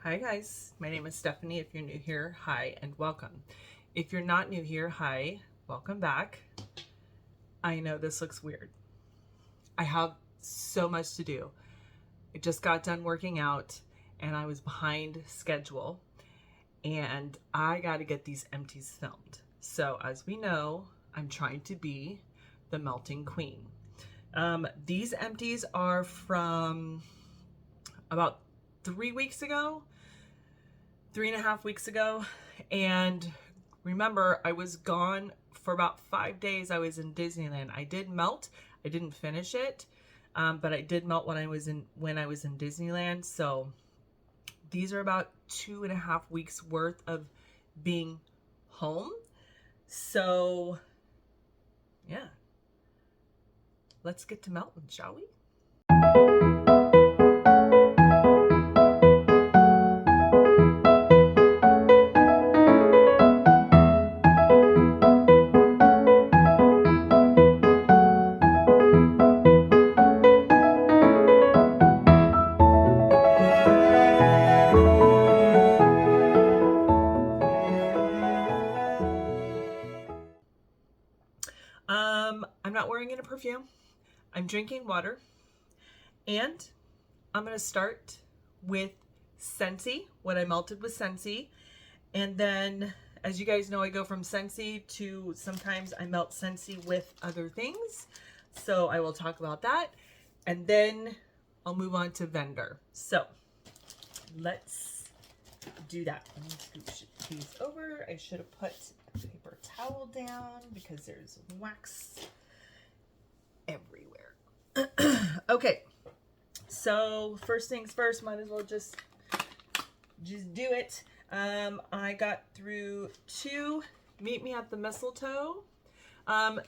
Hi guys, my name is Stephanie. If you're new here, hi and welcome. If you're not new here, hi, welcome back. I know this looks weird. I have so much to do. I just got done working out and I was behind schedule and I got to get these empties filmed. So as we know, I'm trying to be the melting queen. These empties are from about 3 weeks ago. 3.5 weeks ago. And remember, I was gone for about 5 days. I was in Disneyland. I did melt. I didn't finish it, but I did melt when I was in Disneyland. So these are about 2.5 weeks worth of being home. So yeah, let's get to melting, shall we? I'm not wearing any perfume. I'm drinking water. And I'm going to start with Scentsy, what I melted with Scentsy. And then, as you guys know, I go from Scentsy to sometimes I melt Scentsy with other things. So I will talk about that. And then I'll move on to Vendor. So let's do that. Let me scooch these over. I should have put a paper towel down because there's wax everywhere. Okay. So first things first, might as well just do it. I got through 2 Meet Me at the Mistletoe.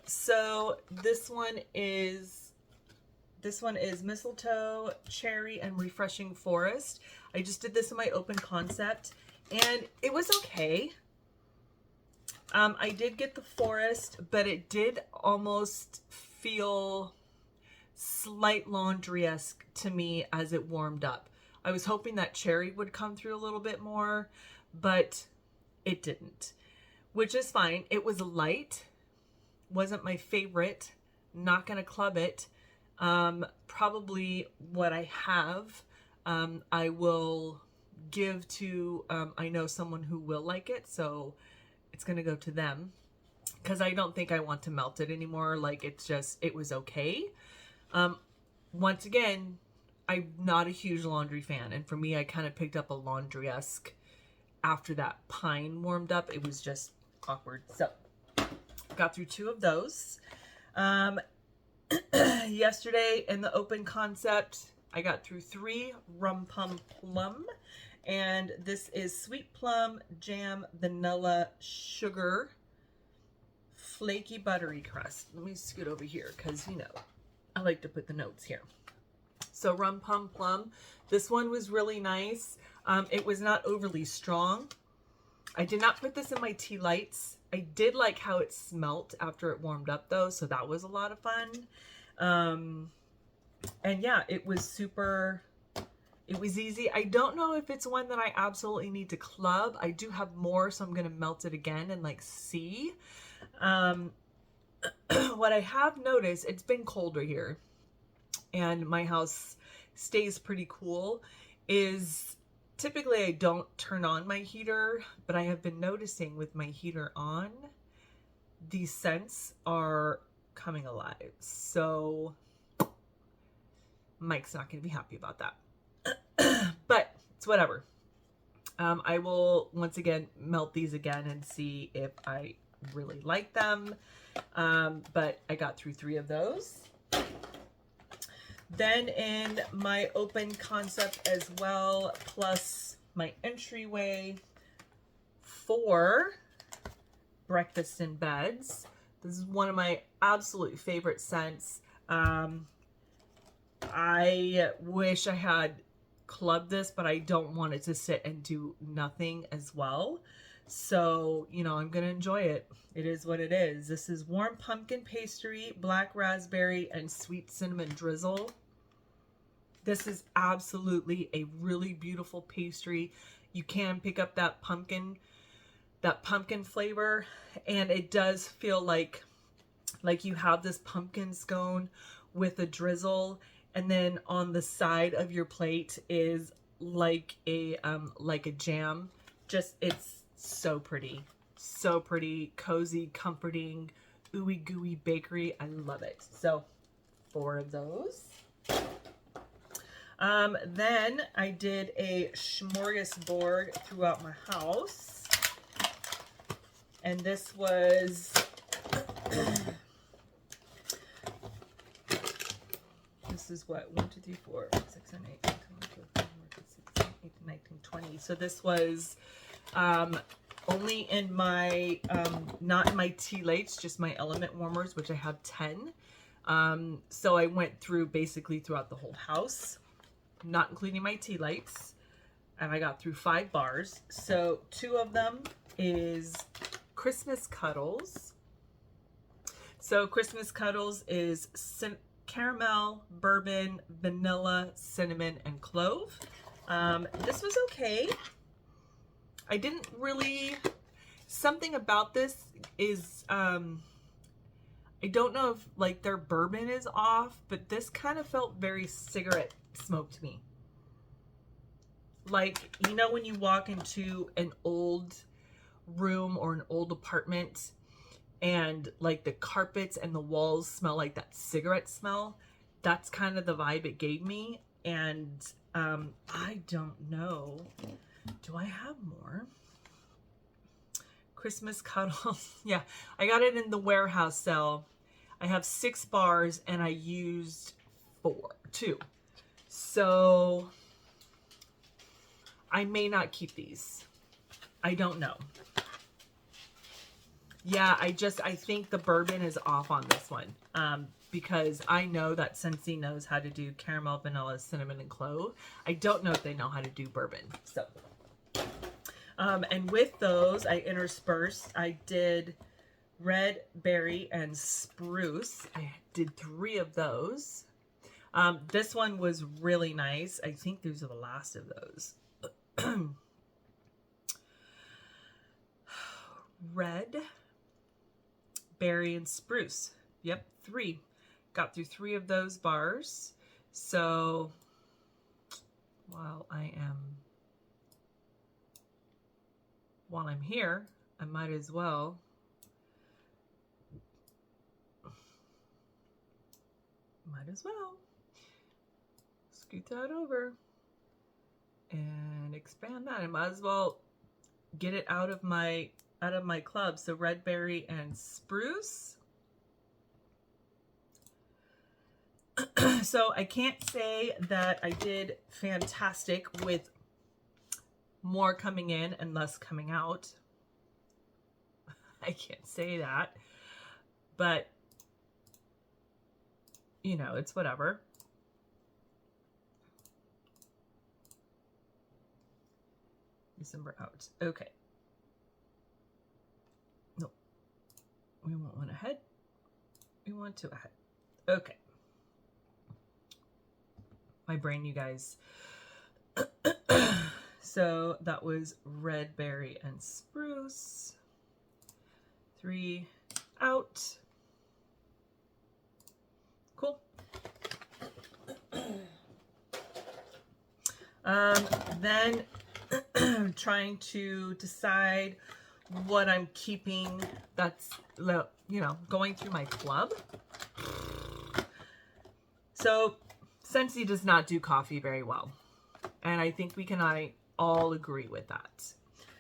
So this one is Mistletoe, Cherry, and Refreshing Forest. I just did this in my open concept, and it was okay. I did get the forest, but it did almost feel slight laundry-esque to me as it warmed up. I was hoping that cherry would come through a little bit more, but it didn't, which is fine. It was light, wasn't my favorite, not gonna club it. Probably what I have, I will give to, I know someone who will like it, so it's gonna go to them, because I don't think I want to melt it anymore. Like, it was okay. Once again, I'm not a huge laundry fan, and for me, I kind of picked up a laundry-esque after that pine warmed up. It was just awkward. So got through 2 of those. Yesterday in the open concept, I got through 3 Rum Pum Plum, and this is Sweet Plum Jam Vanilla Sugar Flaky Buttery Crust. Let me scoot over here because, you know, I like to put the notes here. So Rum Pum Plum, this one was really nice. It was not overly strong. I did not put this in my tea lights. I did like how it smelt after it warmed up though, so that was a lot of fun. And yeah, it was easy. I don't know if it's one that I absolutely need to club. I do have more, so I'm gonna melt it again and like see. What I have noticed, it's been colder here and my house stays pretty cool, is typically I don't turn on my heater, but I have been noticing with my heater on, these scents are coming alive. So Mike's not going to be happy about that, but it's whatever. I will once again melt these again and see if I really like them. But I got through 3 of those. Then in my open concept as well, plus my entryway, 4 Breakfast in Beds. This is one of my absolute favorite scents. I wish I had clubbed this, but I don't want it to sit and do nothing as well. So, you know, I'm going to enjoy it. It is what it is. This is Warm Pumpkin Pastry, Black Raspberry, and Sweet Cinnamon Drizzle. This is absolutely a really beautiful pastry. You can pick up that pumpkin flavor, and it does feel like you have this pumpkin scone with a drizzle, and then on the side of your plate is like a jam. Just, it's so pretty, cozy, comforting, ooey gooey bakery. I love it. So 4 of those. Then I did a smorgasbord throughout my house, and this was this is what, 1 2 3 4 5 6 7 8 9 10 11 12 13 14 15 16 17 18 19 20. So this was only in my not in my tea lights, just my element warmers, which I have 10. So I went through basically throughout the whole house, not including my tea lights, and I got through 5 bars. So 2 of them is Christmas Cuddles. So Christmas Cuddles is caramel, bourbon, vanilla, cinnamon, and clove. This was okay. I didn't really, something about this is, I don't know if like their bourbon is off, but this kind of felt very cigarette smoke to me. Like, you know, when you walk into an old room or an old apartment and like the carpets and the walls smell like that cigarette smell, that's kind of the vibe it gave me. And I don't know, do I have more? Christmas Cuddles. Yeah, I got it in the warehouse sale. I have 6 bars and I used 2. So I may not keep these. I don't know. Yeah, I think the bourbon is off on this one. Because I know that Scentsy knows how to do caramel, vanilla, cinnamon, and clove. I don't know if they know how to do bourbon. So, and with those, I interspersed. I did red berry and spruce. I did 3 of those. This one was really nice. I think these are the last of those. Red, berry, and spruce. Yep, 3. Got through 3 of those bars. So while I'm here, I might as well scoot that over and expand that. I might as well get it out of my club. So red berry and spruce. So I can't say that I did fantastic with more coming in and less coming out. I can't say that, but you know, it's whatever. December out. Okay. No, we want 1 ahead. We want 2 ahead. Okay. My brain, you guys. So that was red berry and spruce. 3 out. Cool. Then trying to decide what I'm keeping that's, you know, going through my club. So Scentsy does not do coffee very well, and I think we can all agree with that.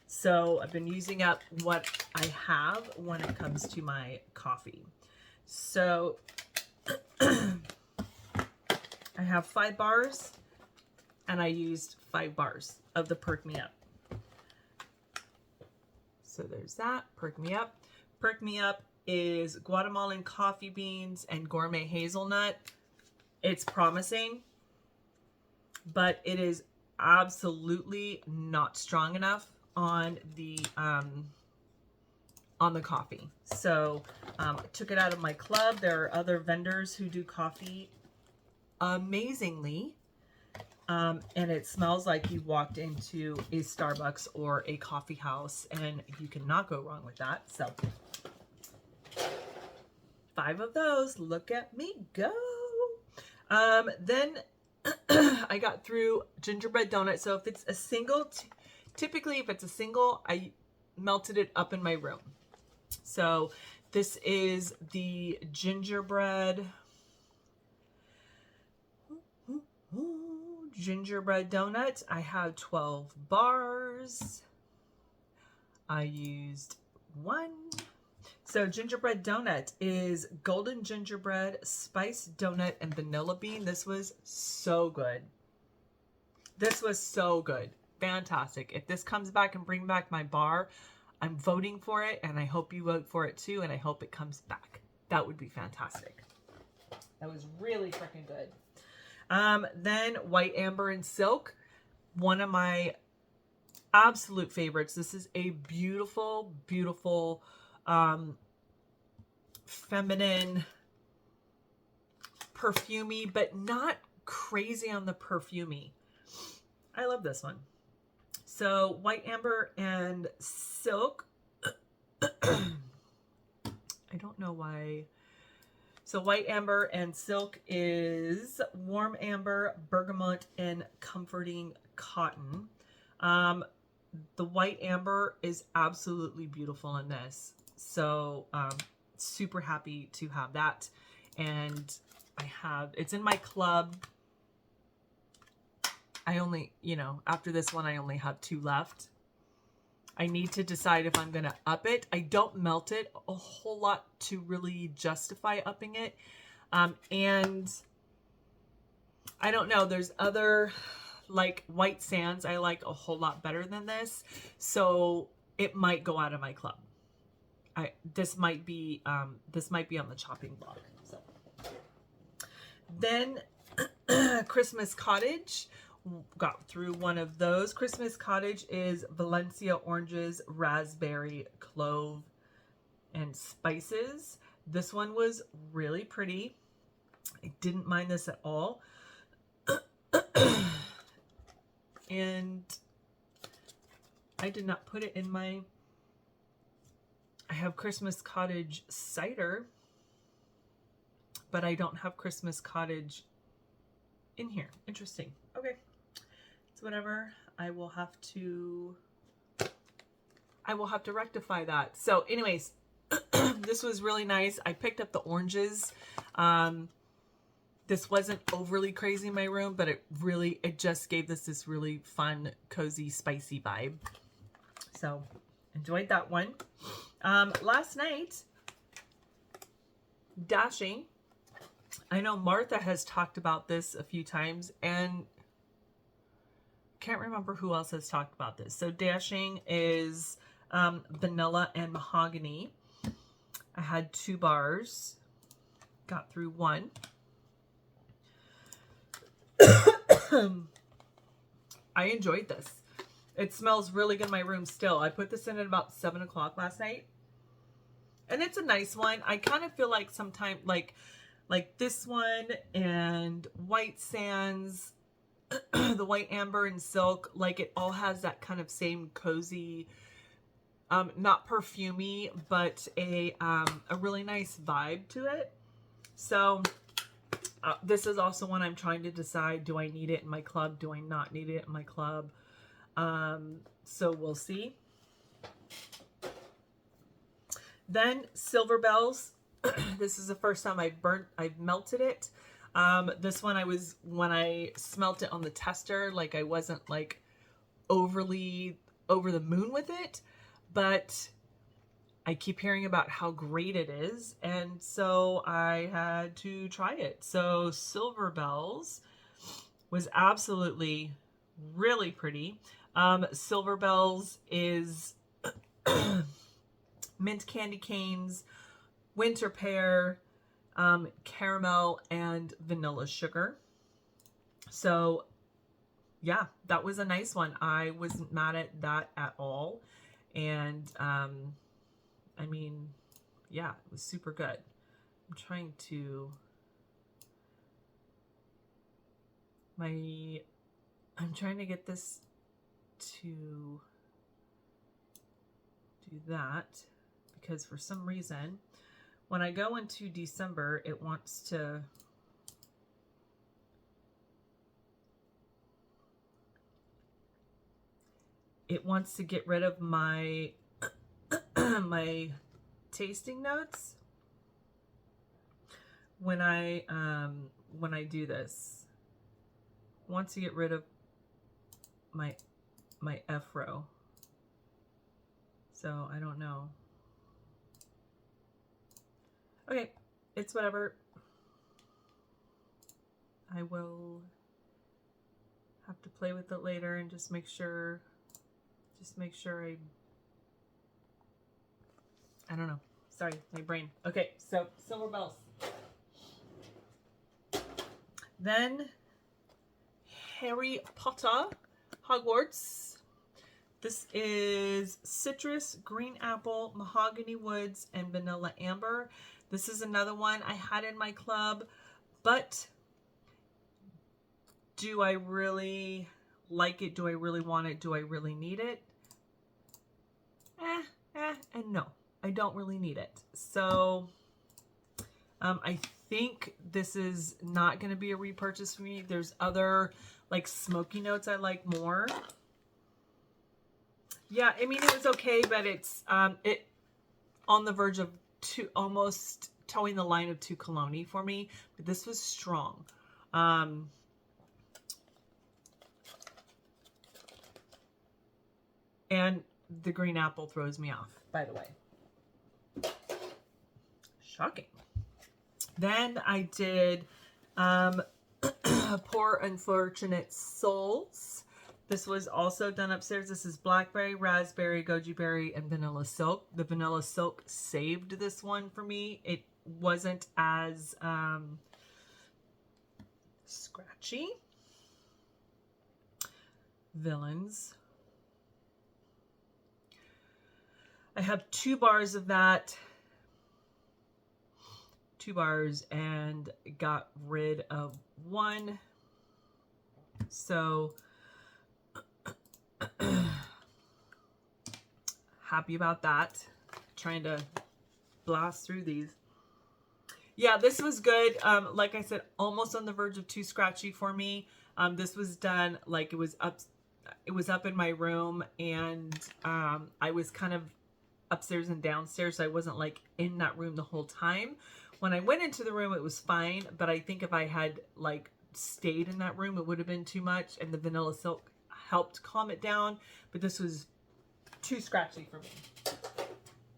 So I've been using up what I have when it comes to my coffee. So I have 5 bars, and I used 5 bars of the Perk Me Up. So there's that, Perk Me Up. Perk Me Up is Guatemalan coffee beans and gourmet hazelnut. It's promising, but it is absolutely not strong enough on the coffee. So I took it out of my club. There are other vendors who do coffee amazingly. And it smells like you walked into a Starbucks or a coffee house, and you cannot go wrong with that. So 5 of those. Look at me go. Then I got through gingerbread donut. So if it's a single, typically if it's a single, I melted it up in my room. So this is the gingerbread donut. I have 12 bars. I used 1. So gingerbread donut is golden gingerbread, spiced donut, and vanilla bean. This was so good. This was so good. Fantastic. If this comes back and bring back my bar, I'm voting for it, and I hope you vote for it too, and I hope it comes back. That would be fantastic. That was really freaking good. Then white amber and silk, one of my absolute favorites. This is a beautiful, beautiful, feminine, perfumey, but not crazy on the perfumey. I love this one. So white amber and silk. I don't know why. So white amber and silk is warm amber, bergamot, and comforting cotton. The white amber is absolutely beautiful in this. So super happy to have that. And it's in my club. I only, after this one, I only have 2 left. I need to decide if I'm going to up it. I don't melt it a whole lot to really justify upping it. And I don't know. There's other, like white sands, I like a whole lot better than this. So it might go out of my club. This might be on the chopping block. So then Christmas Cottage. Got through one of those. Christmas Cottage is Valencia oranges, raspberry, clove, and spices. This one was really pretty. I didn't mind this at all. And I did not put it in my... I have Christmas Cottage cider, but I don't have Christmas Cottage in here. Interesting. Okay. Whatever. I will have to rectify that. So anyways, this was really nice. I picked up the oranges. This wasn't overly crazy in my room, but it just gave this really fun, cozy, spicy vibe. So enjoyed that one. Last night, Dashing. I know Martha has talked about this a few times, and can't remember who else has talked about this. So Dashing is vanilla and mahogany. I had 2 bars. Got through 1. I enjoyed this. It smells really good in my room still. I put this in at about 7 o'clock last night. And it's a nice one. I kind of feel like sometimes like this one and White Sands, the white amber and silk, like it all has that kind of same cozy, not perfumey, but a really nice vibe to it. So this is also one I'm trying to decide, do I need it in my club? Do I not need it in my club? So we'll see. Then Silver Bells. This is the first time I've melted it. This one when I smelt it on the tester, like I wasn't like overly over the moon with it, but I keep hearing about how great it is. And so I had to try it. So Silver Bells was absolutely really pretty. Silver Bells is mint candy canes, winter pear, caramel, and vanilla sugar. So yeah, that was a nice one. I wasn't mad at that at all. And I mean, yeah, it was super good. I'm trying to... I'm trying to get this to do that because for some reason, when I go into December, it wants to get rid of my my tasting notes when I do this. It wants to get rid of my F row. So I don't know. Okay, it's whatever. I will have to play with it later and just make sure I don't know. Sorry, my brain. Okay, so Silver Bells. Then Harry Potter Hogwarts. This is citrus, green apple, mahogany woods, and vanilla amber. This is another one I had in my club, but do I really like it? Do I really want it? Do I really need it? And no, I don't really need it. So I think this is not going to be a repurchase for me. There's other like smoky notes I like more. Yeah, I mean, it was okay, but it's it on the verge of almost towing the line of too cologne-y for me. But this was strong. And the green apple throws me off, by the way. Shocking. Then I did Poor Unfortunate Souls. This was also done upstairs. This is blackberry, raspberry, goji berry, and vanilla silk. The vanilla silk saved this one for me. It wasn't as scratchy. Villains. I have 2 bars of that. 2 bars and got rid of 1. So happy about that. Trying to blast through these. Yeah, this was good. Like I said, almost on the verge of too scratchy for me. This was done like it was up in my room, and I was kind of upstairs and downstairs, so I wasn't like in that room the whole time. When I went into the room, it was fine, but I think if I had like stayed in that room, it would have been too much, and the vanilla silk helped calm it down, but this was too scratchy for me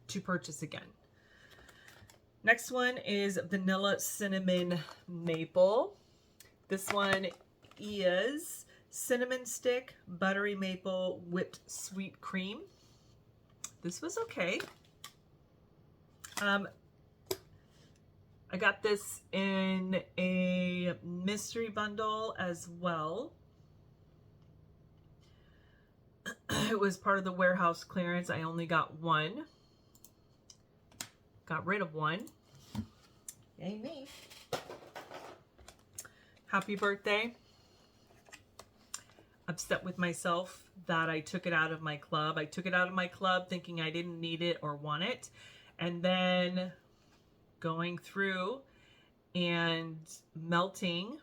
to purchase again. Next one is Vanilla Cinnamon Maple. This one is cinnamon stick, buttery maple, whipped sweet cream. This was okay. I got this in a mystery bundle as well. It was part of the warehouse clearance. I only got 1. Got rid of 1. Yay me. Happy birthday. Upset with myself that I took it out of my club. I took it out of my club thinking I didn't need it or want it. And then going through and melting.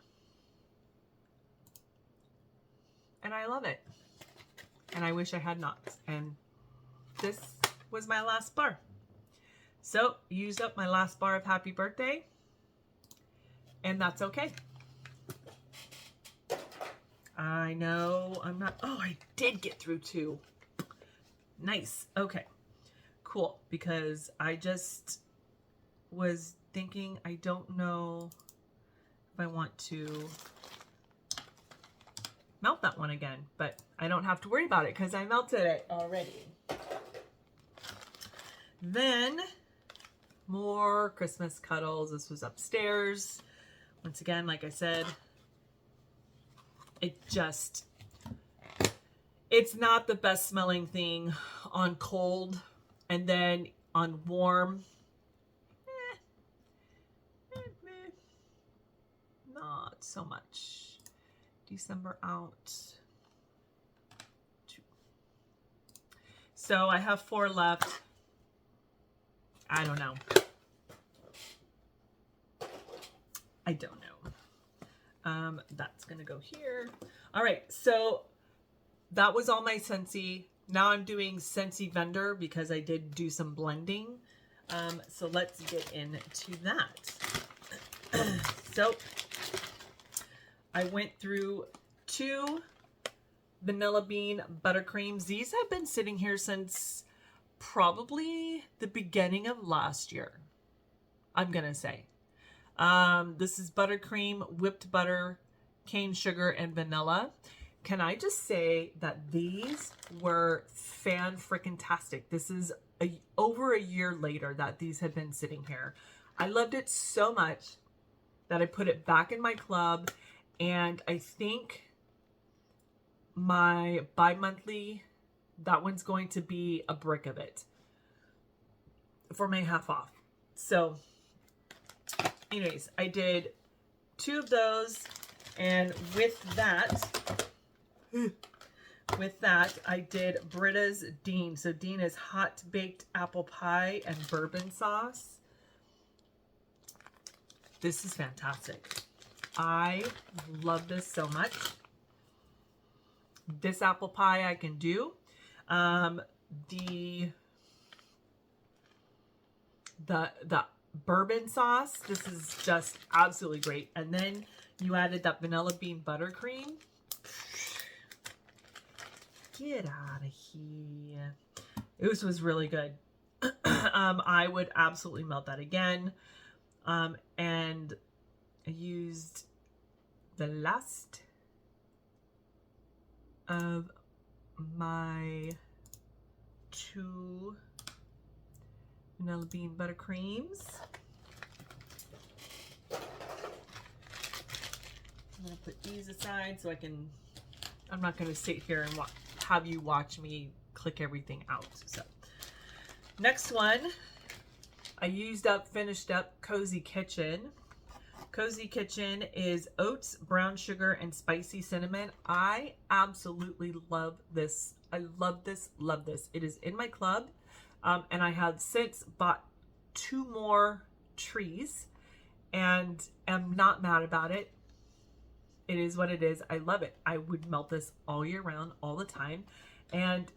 And I love it. And I wish I had not. And this was my last bar. So, used up my last bar of happy birthday. And that's okay. I know I'm not, oh, I did get through 2. Nice. Okay. Cool. Because I just was thinking, I don't know if I want to melt that one again, but I don't have to worry about it because I melted it already. Then more Christmas cuddles. This was upstairs. Once again, like I said, it's not the best smelling thing on cold, and then on warm, not so much. December out. So I have 4 left. I don't know. I don't know. That's going to go here. All right. So that was all my Scentsy. Now I'm doing Scentsy Vendor because I did do some blending. So let's get into that. So I went through 2 vanilla bean buttercreams. These have been sitting here since probably the beginning of last year, I'm going to say. This is buttercream, whipped butter, cane sugar, and vanilla. Can I just say that these were fan-frickin-tastic. This is over a year later that these have been sitting here. I loved it so much that I put it back in my club, and I think my bi-monthly, that one's going to be a brick of it for my half off. So anyways, I did 2 of those, and with that, I did Britta's Dean. So Dean is hot baked apple pie and bourbon sauce. This is fantastic. I love this so much. This apple pie I can do. The bourbon sauce, this is just absolutely great. And then you added that vanilla bean buttercream. Get out of here. This was really good. I would absolutely melt that again. And I used the last of my 2 vanilla bean buttercreams. I'm going to put these aside so I'm not going to sit here and have you watch me click everything out. So next one, I finished up Cozy Kitchen. Cozy Kitchen is oats, brown sugar, and spicy cinnamon. I absolutely love this. I love this, love this. It is in my club, and I have since bought 2 more trees, and am not mad about it. It is what it is. I love it. I would melt this all year round, all the time. And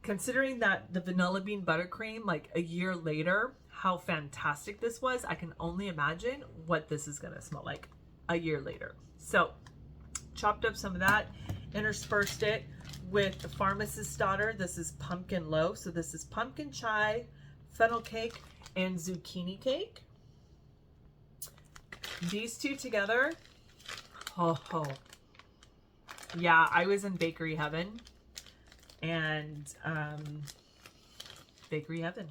considering that the vanilla bean buttercream, like a year later, how fantastic this was, I can only imagine what this is going to smell like a year later. So chopped up some of that, interspersed it with the Pharmacist's Daughter. This is pumpkin loaf. So this is pumpkin chai, fennel cake, and zucchini cake. These 2 together, oh, yeah, I was in bakery heaven. And bakery heaven.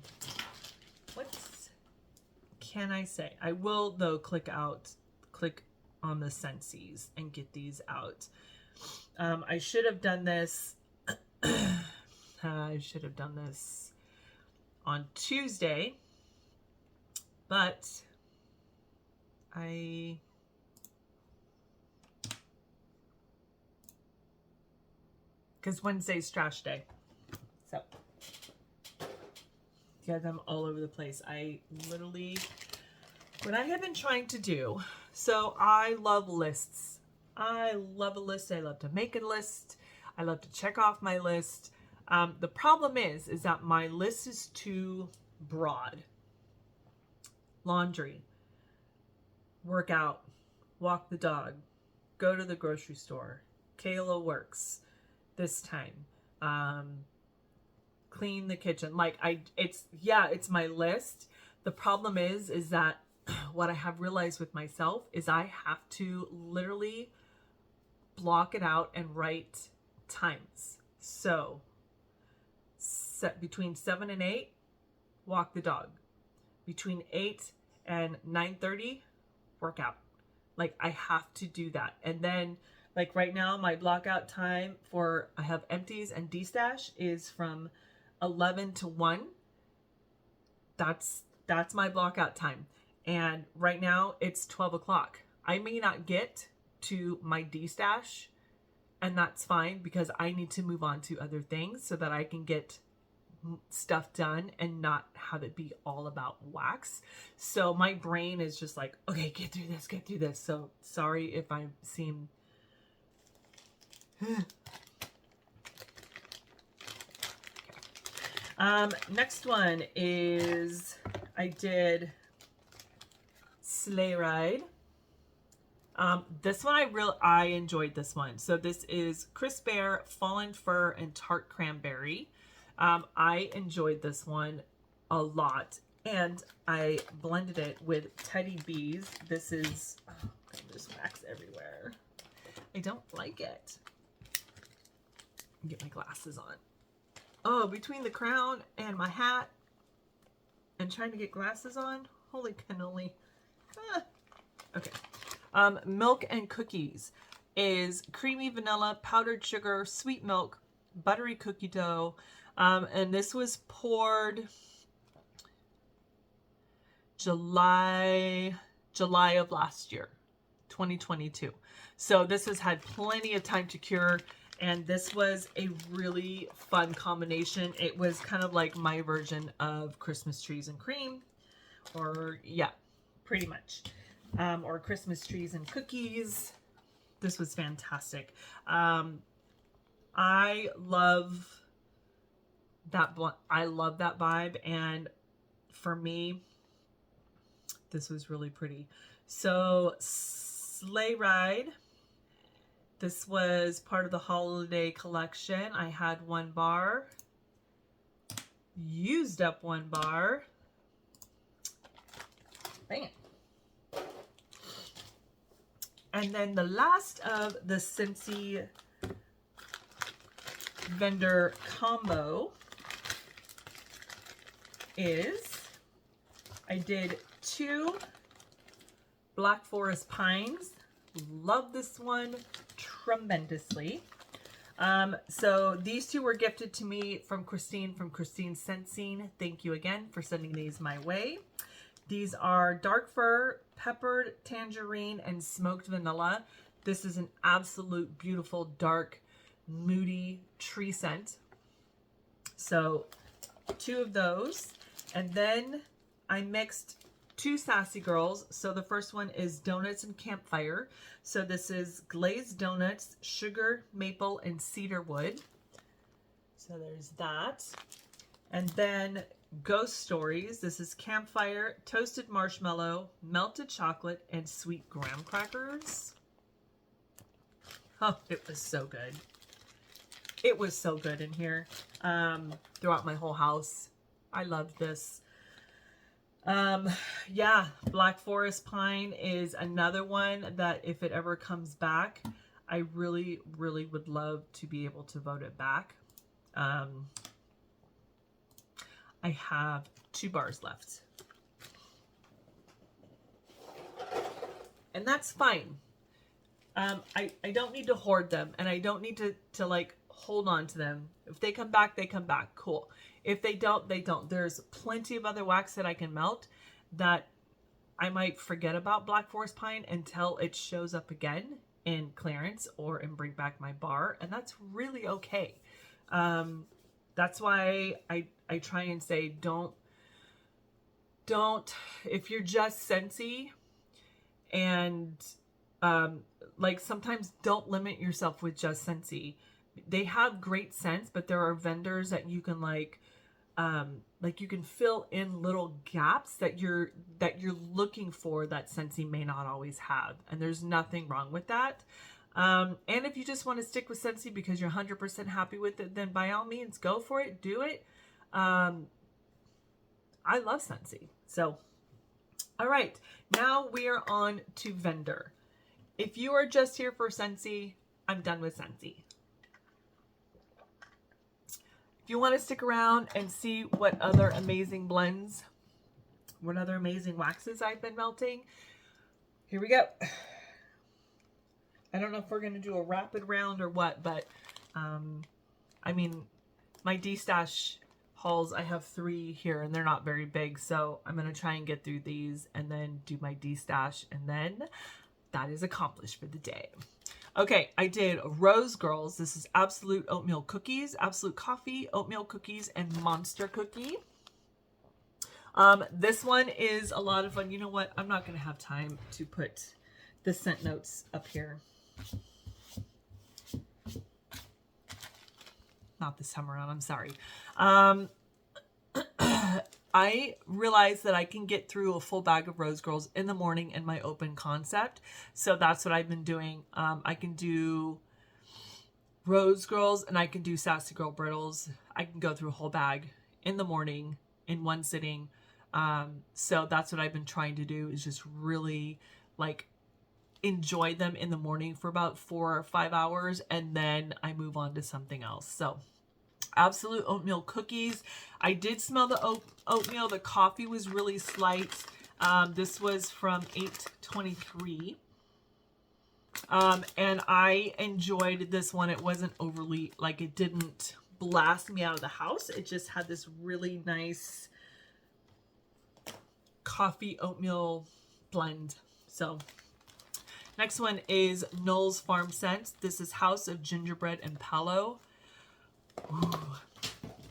What can I say? I will, though, click on the Scentsy's and get these out. I should have done this. I should have done this on Tuesday, but because Wednesday's trash day. So, yeah, I'm all over the place. I literally, what I have been trying to do, so I love lists. I love a list. I love to make a list. I love to check off my list. The problem is that my list is too broad. Laundry, workout, walk the dog, go to the grocery store, Kayla works this time, clean the kitchen. Like it's my list. The problem is that what I have realized with myself is I have to literally block it out and write times. So set between 7 and 8, walk the dog. Between 8 and 9:30, work out. Like I have to do that. And then like right now, my block out time for, I have empties and de-stash is from 11 to 1. That's my block out time. And right now it's 12 o'clock. I may not get to my de-stash, and that's fine because I need to move on to other things so that I can get stuff done and not have it be all about wax. So my brain is just like, okay, get through this, get through this. So sorry if I seem next one is I did Sleigh Ride. This one I enjoyed this one. So this is Crisp Bear, Fallen Fir, and Tart Cranberry. I enjoyed this one a lot, and I blended it with Teddy Bees. This is, oh, there's wax everywhere. I don't like it. Get my glasses on. Oh, between the crown and my hat and trying to get glasses on, holy cannoli. Okay. Milk and Cookies is creamy vanilla, powdered sugar, sweet milk, buttery cookie dough. And this was poured July of last year, 2022. So this has had plenty of time to cure. And this was a really fun combination. It was kind of like my version of Christmas trees and cream, or yeah, pretty much. Or Christmas trees and cookies. This was fantastic. I love that vibe, and for me, this was really pretty. So Sleigh Ride. This was part of the holiday collection. I had 1 bar, used up 1 bar. Bam. And then the last of the Scentsy vendor combo is I did 2 Black Forest Pines. Love this one tremendously. So these 2 were gifted to me from Christine Scentsy. Thank you again for sending these my way. These are dark fir, peppered tangerine, and smoked vanilla. This is an absolute beautiful, dark, moody tree scent. So 2 of those. And then I mixed 2 Sassy Girls. So the first one is Donuts and Campfire. So this is glazed donuts, sugar, maple, and cedar wood. So there's that. And then Ghost Stories. This is Campfire, toasted marshmallow, melted chocolate, and sweet graham crackers. Oh, it was so good. It was so good in here. Throughout my whole house. I loved this. Yeah, Black Forest Pine is another one that if it ever comes back, I really, really would love to be able to vote it back. I have 2 bars left. And that's fine. I don't need to hoard them, and I don't need to like hold on to them. If they come back, they come back. Cool. If they don't, they don't. There's plenty of other wax that I can melt that I might forget about Black Forest Pine until it shows up again in clearance or in bring back my bar. And that's really okay. That's why I try and say, don't, if you're just Scentsy and, like sometimes don't limit yourself with just Scentsy. They have great scents, but there are vendors that you can like you can fill in little gaps that you're looking for that Scentsy may not always have. And there's nothing wrong with that. And if you just want to stick with Scentsy because you're 100% happy with it, then by all means, go for it. Do it. I love Scentsy. So, all right. Now we are on to vendor. If you are just here for Scentsy, I'm done with Scentsy. If you want to stick around and see what other amazing blends, what other amazing waxes I've been melting, here we go. I don't know if we're going to do a rapid round or what, but I mean, my D-stash hauls, I have 3 here and they're not very big. So I'm going to try and get through these and then do my D-stash, and then that is accomplished for the day. Okay, I did Rose Girls. This is Absolute Oatmeal Cookies, Absolute Coffee, Oatmeal Cookies, and Monster Cookie. This one is a lot of fun. You know what? I'm not going to have time to put the scent notes up here. Not this time around. I'm sorry. I realized that I can get through a full bag of Rose Girls in the morning in my open concept. So that's what I've been doing. I can do Rose Girls and I can do Sassy Girl Brittles. I can go through a whole bag in the morning in one sitting. So that's what I've been trying to do, is just really like enjoy them in the morning for about 4 or 5 hours, and then I move on to something else. So Absolute Oatmeal Cookies. I did smell the oatmeal. The coffee was really slight. This was from 8/23. And I enjoyed this one. It wasn't overly, like, it didn't blast me out of the house. It just had this really nice coffee oatmeal blend. So next one is Knoll's Farm Scents. This is House of Gingerbread and Palo. Ooh,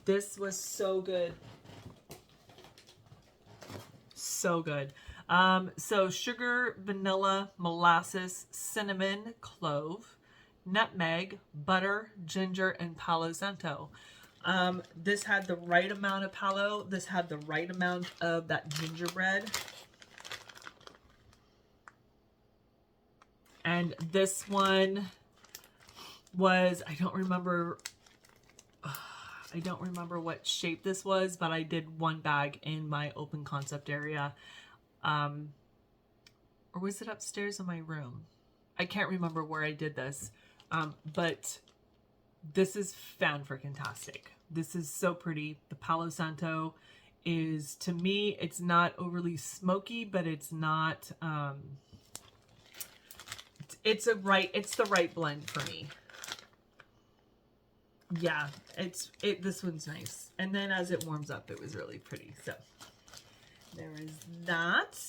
this was so good. So good. So sugar, vanilla, molasses, cinnamon, clove, nutmeg, butter, ginger, and Palo Santo. This had the right amount of palo. This had the right amount of that gingerbread. And this one was, I don't remember what shape this was, but I did one bag in my open concept area. Or was it upstairs in my room? I can't remember where I did this. But this is fan-freaking-tastic. This is so pretty. The Palo Santo is, to me, it's not overly smoky, but it's not, it's the right blend for me. Yeah, this one's nice. And then as it warms up, it was really pretty. So there is that.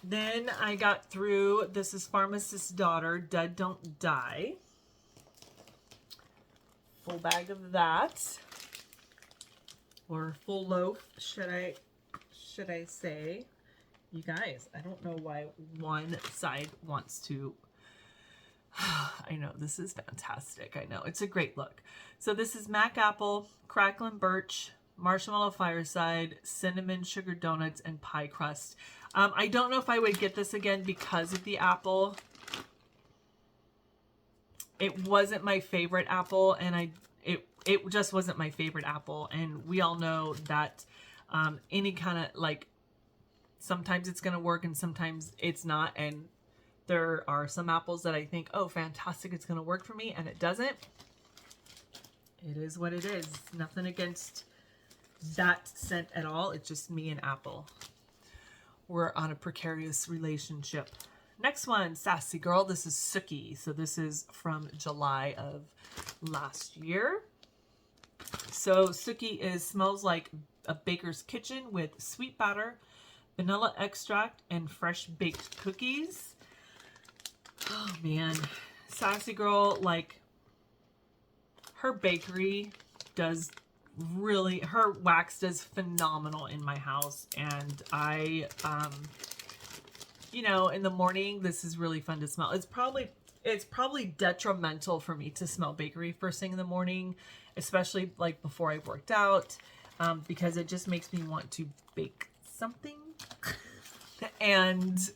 Then I got through, this is Pharmacist's Daughter, Dead Don't Die. Full bag of that. Or full loaf, should I say. You guys, I don't know why one side wants to. I know, this is fantastic. I know, it's a great look. So this is Mac Apple, Cracklin' Birch, Marshmallow Fireside, Cinnamon Sugar Donuts, and Pie Crust. I don't know if I would get this again because of the apple. It wasn't my favorite apple, and it just wasn't my favorite apple. And we all know that any kind of, like, sometimes it's going to work and sometimes it's not. And there are some apples that I think, oh, fantastic, it's going to work for me, and it doesn't. It is what it is. Nothing against that scent at all. It's just me and apple. We're on a precarious relationship. Next one, Sassy Girl. This is Sookie. So this is from July of last year. So Sookie smells like a baker's kitchen with sweet batter, vanilla extract, and fresh baked cookies. Oh man, Sassy Girl, like, her bakery does really, her wax does phenomenal in my house. And I, you know, in the morning, this is really fun to smell. It's probably detrimental for me to smell bakery first thing in the morning, especially like before I've worked out, because it just makes me want to bake something and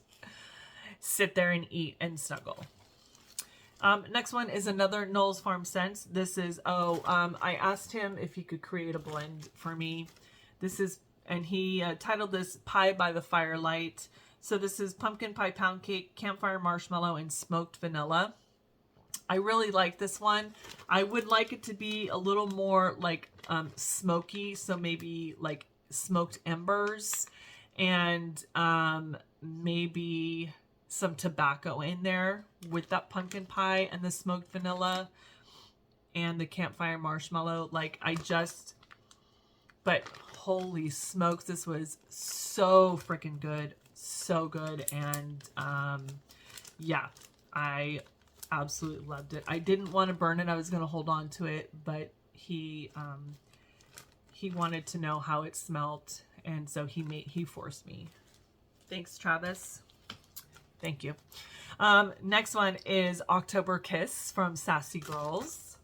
sit there and eat and snuggle. Next one is another Knoll's Farm Scents. This is, I asked him if he could create a blend for me. This is, and he titled this Pie by the Firelight. So this is pumpkin pie pound cake, campfire marshmallow, and smoked vanilla. I really like this one. I would like it to be a little more like smoky, so maybe like smoked embers and maybe some tobacco in there with that pumpkin pie and the smoked vanilla and the campfire marshmallow. Like, but holy smokes, this was so freaking good. So good. And yeah, I absolutely loved it. I didn't want to burn it. I was going to hold on to it, but he wanted to know how it smelled, and so he forced me. Thanks, Travis. Thank you. Next one is October Kiss from Sassy Girls.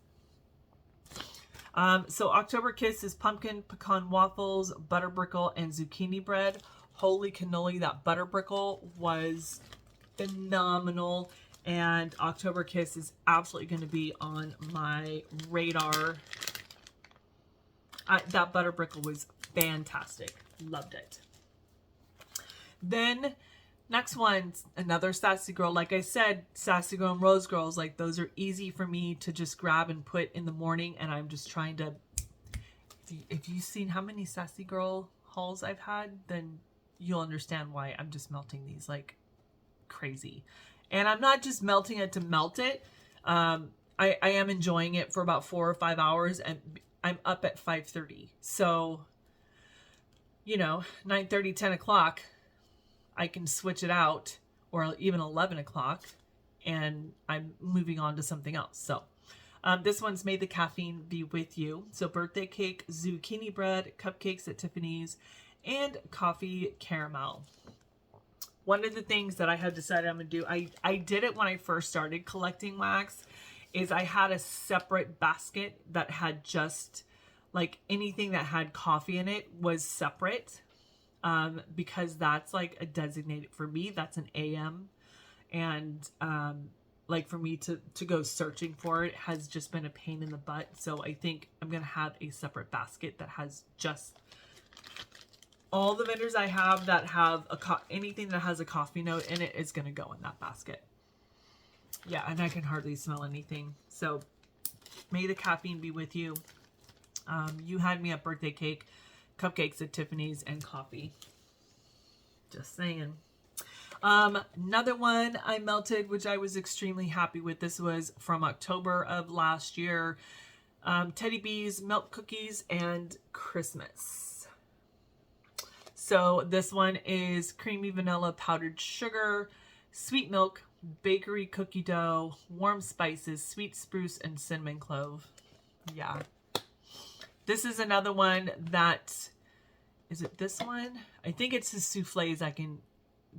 So October Kiss is pumpkin pecan waffles, butter brickle, and zucchini bread. Holy cannoli, that butter brickle was phenomenal. And October Kiss is absolutely going to be on my radar. That butter brickle was fantastic. Loved it. Then next one, another Sassy Girl. Like I said, Sassy Girl and Rose Girls, like those are easy for me to just grab and put in the morning. And I'm just trying to, if you've seen how many Sassy Girl hauls I've had, then you'll understand why I'm just melting these like crazy. And I'm not just melting it to melt it. I am enjoying it for about 4 or 5 hours, and I'm up at 5:30. So, you know, 9:30, 10 o'clock, I can switch it out, or even 11 o'clock, and I'm moving on to something else. So this one's May the Caffeine Be With You. So birthday cake, zucchini bread, cupcakes at Tiffany's, and coffee caramel. One of the things that I had decided I'm going to do, I did it when I first started collecting wax, is I had a separate basket that had just, like, anything that had coffee in it was separate, because that's, like, a designated, for me, that's an AM, and, like, for me to go searching for it has just been a pain in the butt, so I think I'm going to have a separate basket that has just all the vendors I have that have anything that has a coffee note in it is going to go in that basket. Yeah, and I can hardly smell anything. So, May the Caffeine Be With You. You had me at birthday cake, cupcakes at Tiffany's, and coffee. Just saying. Another one I melted, which I was extremely happy with. This was from October of last year. Teddy Bees, Milk Cookies, and Christmas. So this one is creamy vanilla powdered sugar, sweet milk, bakery cookie dough, warm spices, sweet spruce, and cinnamon clove. Yeah. This is another one that, is it this one? I think it's the souffles.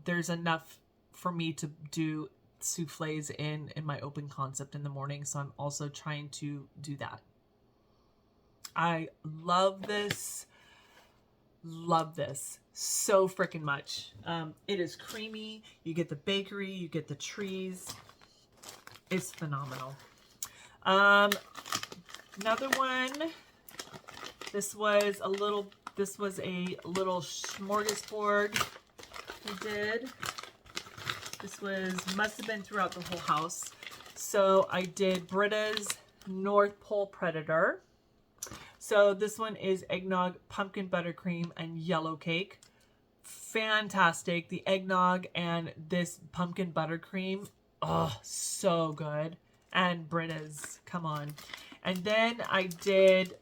There's enough for me to do souffles in my open concept in the morning. So I'm also trying to do that. I love this. Love this so freaking much. It is creamy. You get the bakery, you get the trees. It's phenomenal. Another one. This was a little smorgasbord we did. This must have been throughout the whole house. So I did Britta's North Pole Predator. So this one is eggnog, pumpkin buttercream, and yellow cake. Fantastic. The eggnog and this pumpkin buttercream. Oh, so good. And Britta's. Come on. And then I did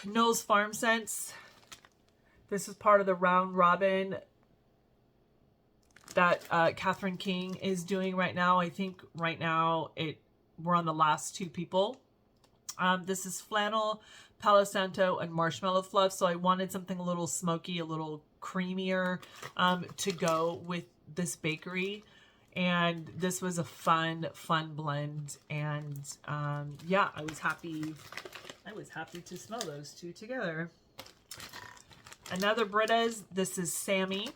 Noel's Farm Scents. This is part of the round robin that Catherine King is doing right now. I think right now we're on the last 2 people. This is flannel, Palo Santo, and marshmallow fluff. So I wanted something a little smoky, a little creamier to go with this bakery. And this was a fun blend. And yeah, I was happy to smell those 2 together. Another Britta's. This is Sammy.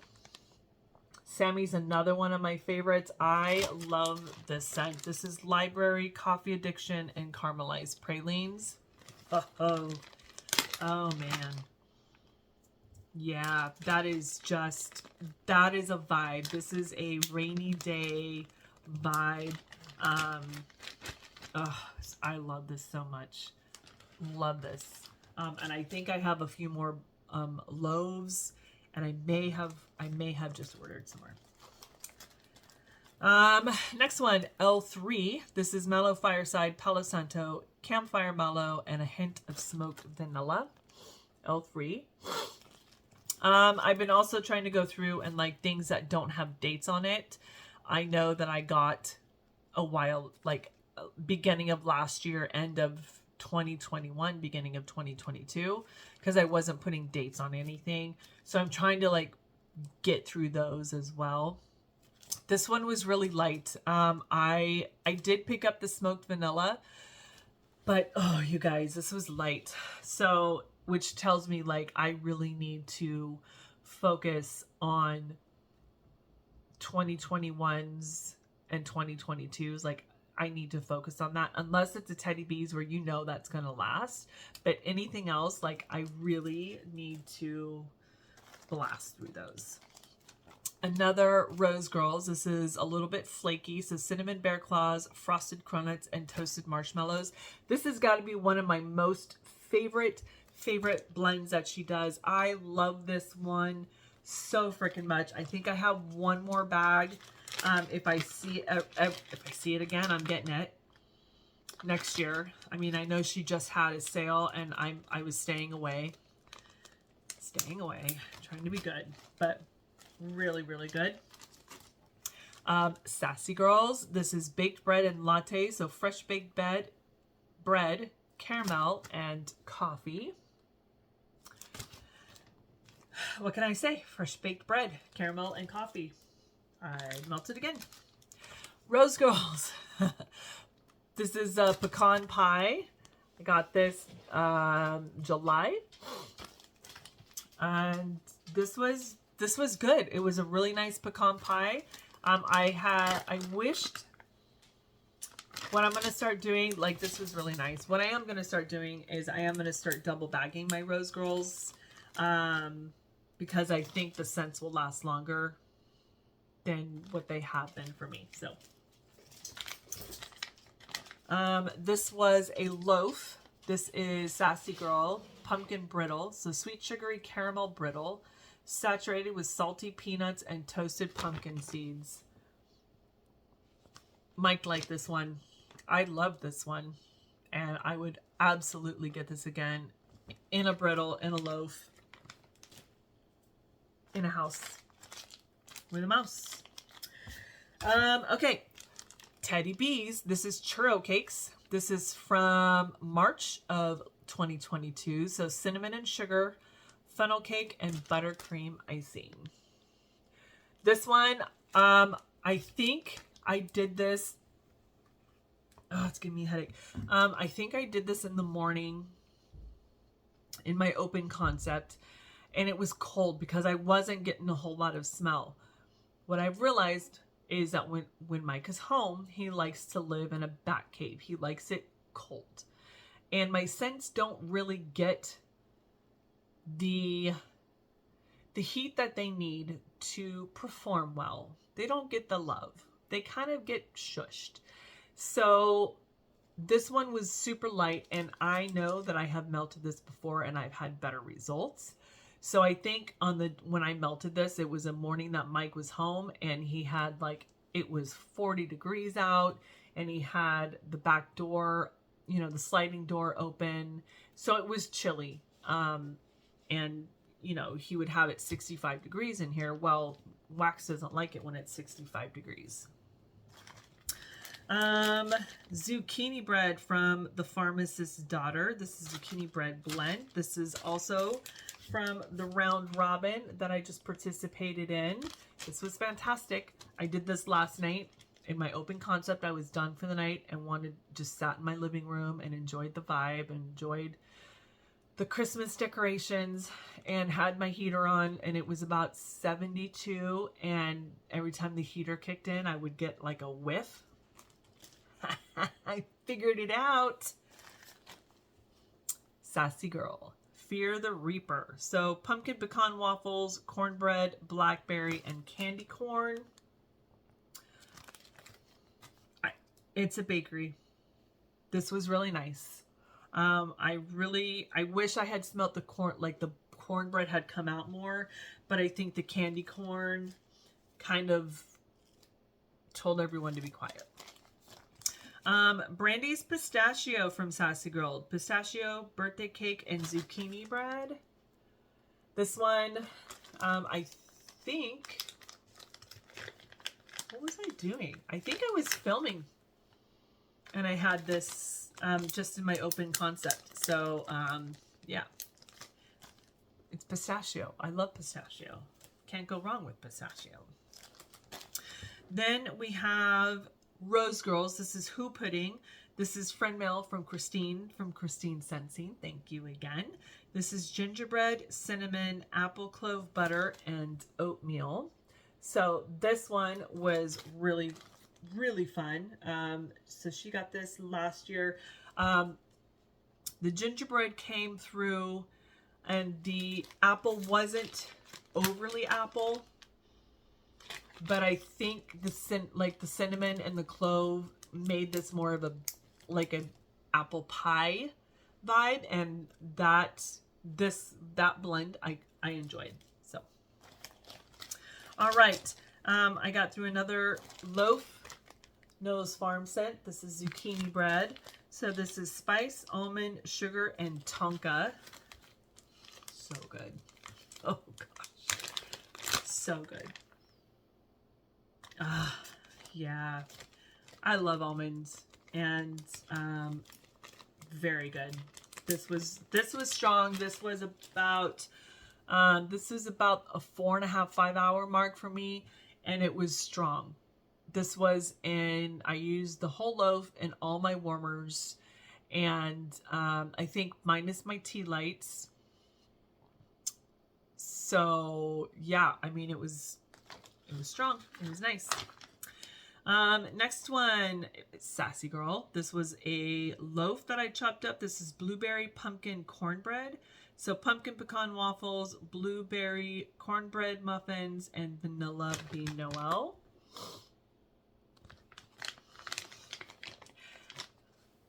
Sammy's another one of my favorites. I love this scent. This is Library, Coffee Addiction, and Caramelized Pralines. Oh man. Yeah, that is a vibe. This is a rainy day vibe. I love this so much. Love this. And I think I have a few more loaves. And I may have just ordered somewhere. Next one, L3. This is Mellow Fireside, Palo Santo, Campfire Mallow, and a hint of smoked vanilla. L3. I've been also trying to go through and like things that don't have dates on it. I know that I got a while, like beginning of last year, end of 2021, beginning of 2022, because I wasn't putting dates on anything. So I'm trying to like get through those as well. This one was really light. I did pick up the smoked vanilla, but oh, you guys, this was light. So, which tells me like I really need to focus on 2021s and 2022s. Like I need to focus on that, unless it's a Teddy Bees where you know that's going to last. But anything else, like I really need to blast through those. Another Rose Girls. This is a little bit flaky. So cinnamon bear claws, frosted cronuts, and toasted marshmallows. This has got to be one of my most favorite blends that she does. I love this one so freaking much. I think I have one more bag. If I see it again, I'm getting it next year. I mean, I know she just had a sale, and I was staying away, trying to be good, but really, really good. Sassy Girls. This is baked bread and latte. So fresh baked bread, caramel, and coffee. What can I say? Fresh baked bread, caramel, and coffee. I melted again. Rose Girls. This is a pecan pie. I got this July. And this was good. It was a really nice pecan pie. I wished, what I'm going to start doing, like this was really nice. What I am going to start doing is I am going to start double bagging my Rose Girls, because I think the scents will last longer than what they have been for me. So, this was a loaf. This is Sassy Girl pumpkin brittle. So sweet sugary caramel brittle, saturated with salty peanuts and toasted pumpkin seeds. Mike liked this one. I love this one. And I would absolutely get this again in a brittle, in a loaf, in a house with a mouse. Okay. Teddy Bees. This is churro cakes. This is from March of 2022. So cinnamon and sugar, funnel cake, and buttercream icing. This one, I think I did this. Oh, it's giving me a headache. I think I did this in the morning in my open concept, and it was cold because I wasn't getting a whole lot of smell. What I've realized is that when Mike is home, he likes to live in a bat cave. He likes it cold. And my scents don't really get the heat that they need to perform well. They don't get the love. They kind of get shushed. So this one was super light, and I know that I have melted this before and I've had better results. So I think when I melted this, it was a morning that Mike was home, and he had it was 40 degrees out, and he had the back door, the sliding door open. So it was chilly. And he would have it 65 degrees in here. Well, wax doesn't like it when it's 65 degrees. Zucchini bread from the Pharmacist's Daughter. This is zucchini bread blend. This is also from the round robin that I just participated in. This was fantastic. I did this last night in my open concept. I was done for the night and just sat in my living room and enjoyed the vibe and enjoyed the Christmas decorations and had my heater on, and it was about 72, and every time the heater kicked in, I would get like a whiff. I figured it out. Sassy Girl. Fear the Reaper. So pumpkin pecan waffles, cornbread, blackberry, and candy corn. It's a bakery. This was really nice. I wish I had smelt the corn, like the cornbread had come out more, but I think the candy corn kind of told everyone to be quiet. Brandy's Pistachio from Sassy Girl. Pistachio, birthday cake, and zucchini bread. This one, I think, what was I doing? I think I was filming and I had this just in my open concept. So yeah, it's pistachio. I love pistachio. Can't go wrong with pistachio. Then we have Rose Girls. This is Who Pudding. This is friend mail from Christine Scentsy. Thank you again. This is gingerbread, cinnamon, apple clove butter, and oatmeal. So this one was really, really fun. So she got this last year. The gingerbread came through and the apple wasn't overly apple, but I think the cinnamon and the clove made this more of a like an apple pie vibe, and that blend I enjoyed. So all right, I got through another loaf, Noah's Farm scent. This is zucchini bread. So this is spice, almond, sugar, and tonka. So good. Oh gosh, so good. Yeah, I love almonds, and very good. This was strong. This was about a 4.5, 5 hour mark for me, and it was strong. This was I used the whole loaf and all my warmers, and I think minus my tea lights. So yeah, I mean, it was strong. It was nice. Next one, Sassy Girl. This was a loaf that I chopped up. This is blueberry pumpkin cornbread. So pumpkin pecan waffles, blueberry cornbread muffins, and vanilla bean Noel.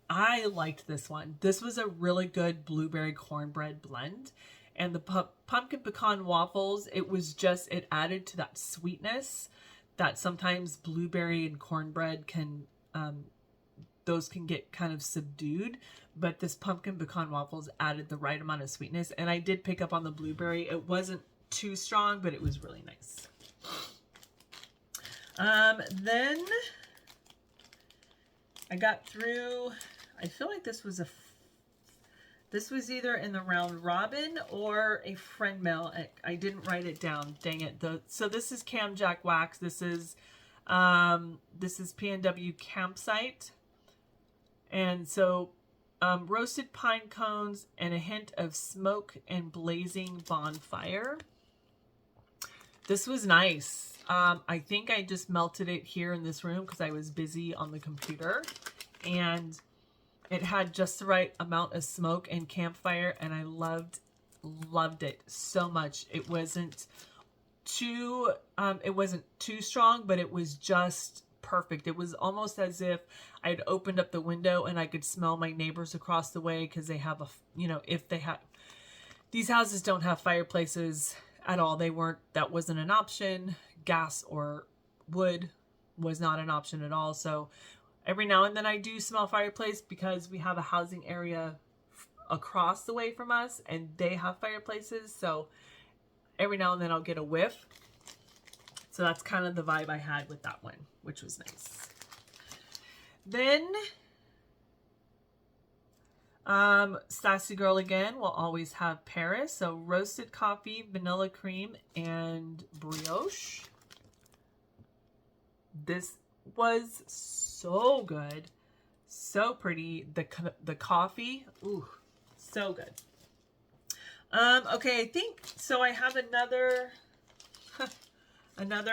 I liked this one. This was a really good blueberry cornbread blend. And the pumpkin pecan waffles, it added to that sweetness that sometimes blueberry and cornbread can, those can get kind of subdued. But this pumpkin pecan waffles added the right amount of sweetness. And I did pick up on the blueberry. It wasn't too strong, but it was really nice. Then I got through, I feel like this was either in the round robin or a friend mail. I didn't write it down. Dang it. So this is Cam Jack Wax. This is PNW Campsite. And so roasted pine cones and a hint of smoke and blazing bonfire. This was nice. I think I just melted it here in this room because I was busy on the computer, and it had just the right amount of smoke and campfire, and I loved it so much. It wasn't too strong, but it was just perfect. It was almost as if I'd opened up the window and I could smell my neighbors across the way, because they have these houses don't have fireplaces at all. That wasn't an option. Gas or wood was not an option at all. So every now and then I do smell fireplace because we have a housing area across the way from us and they have fireplaces. So every now and then I'll get a whiff. So that's kind of the vibe I had with that one, which was nice. Then Sassy Girl again will always have Paris. So roasted coffee, vanilla cream, and brioche. This was so good, so pretty. The coffee, ooh, so good. Okay, I think so. I have another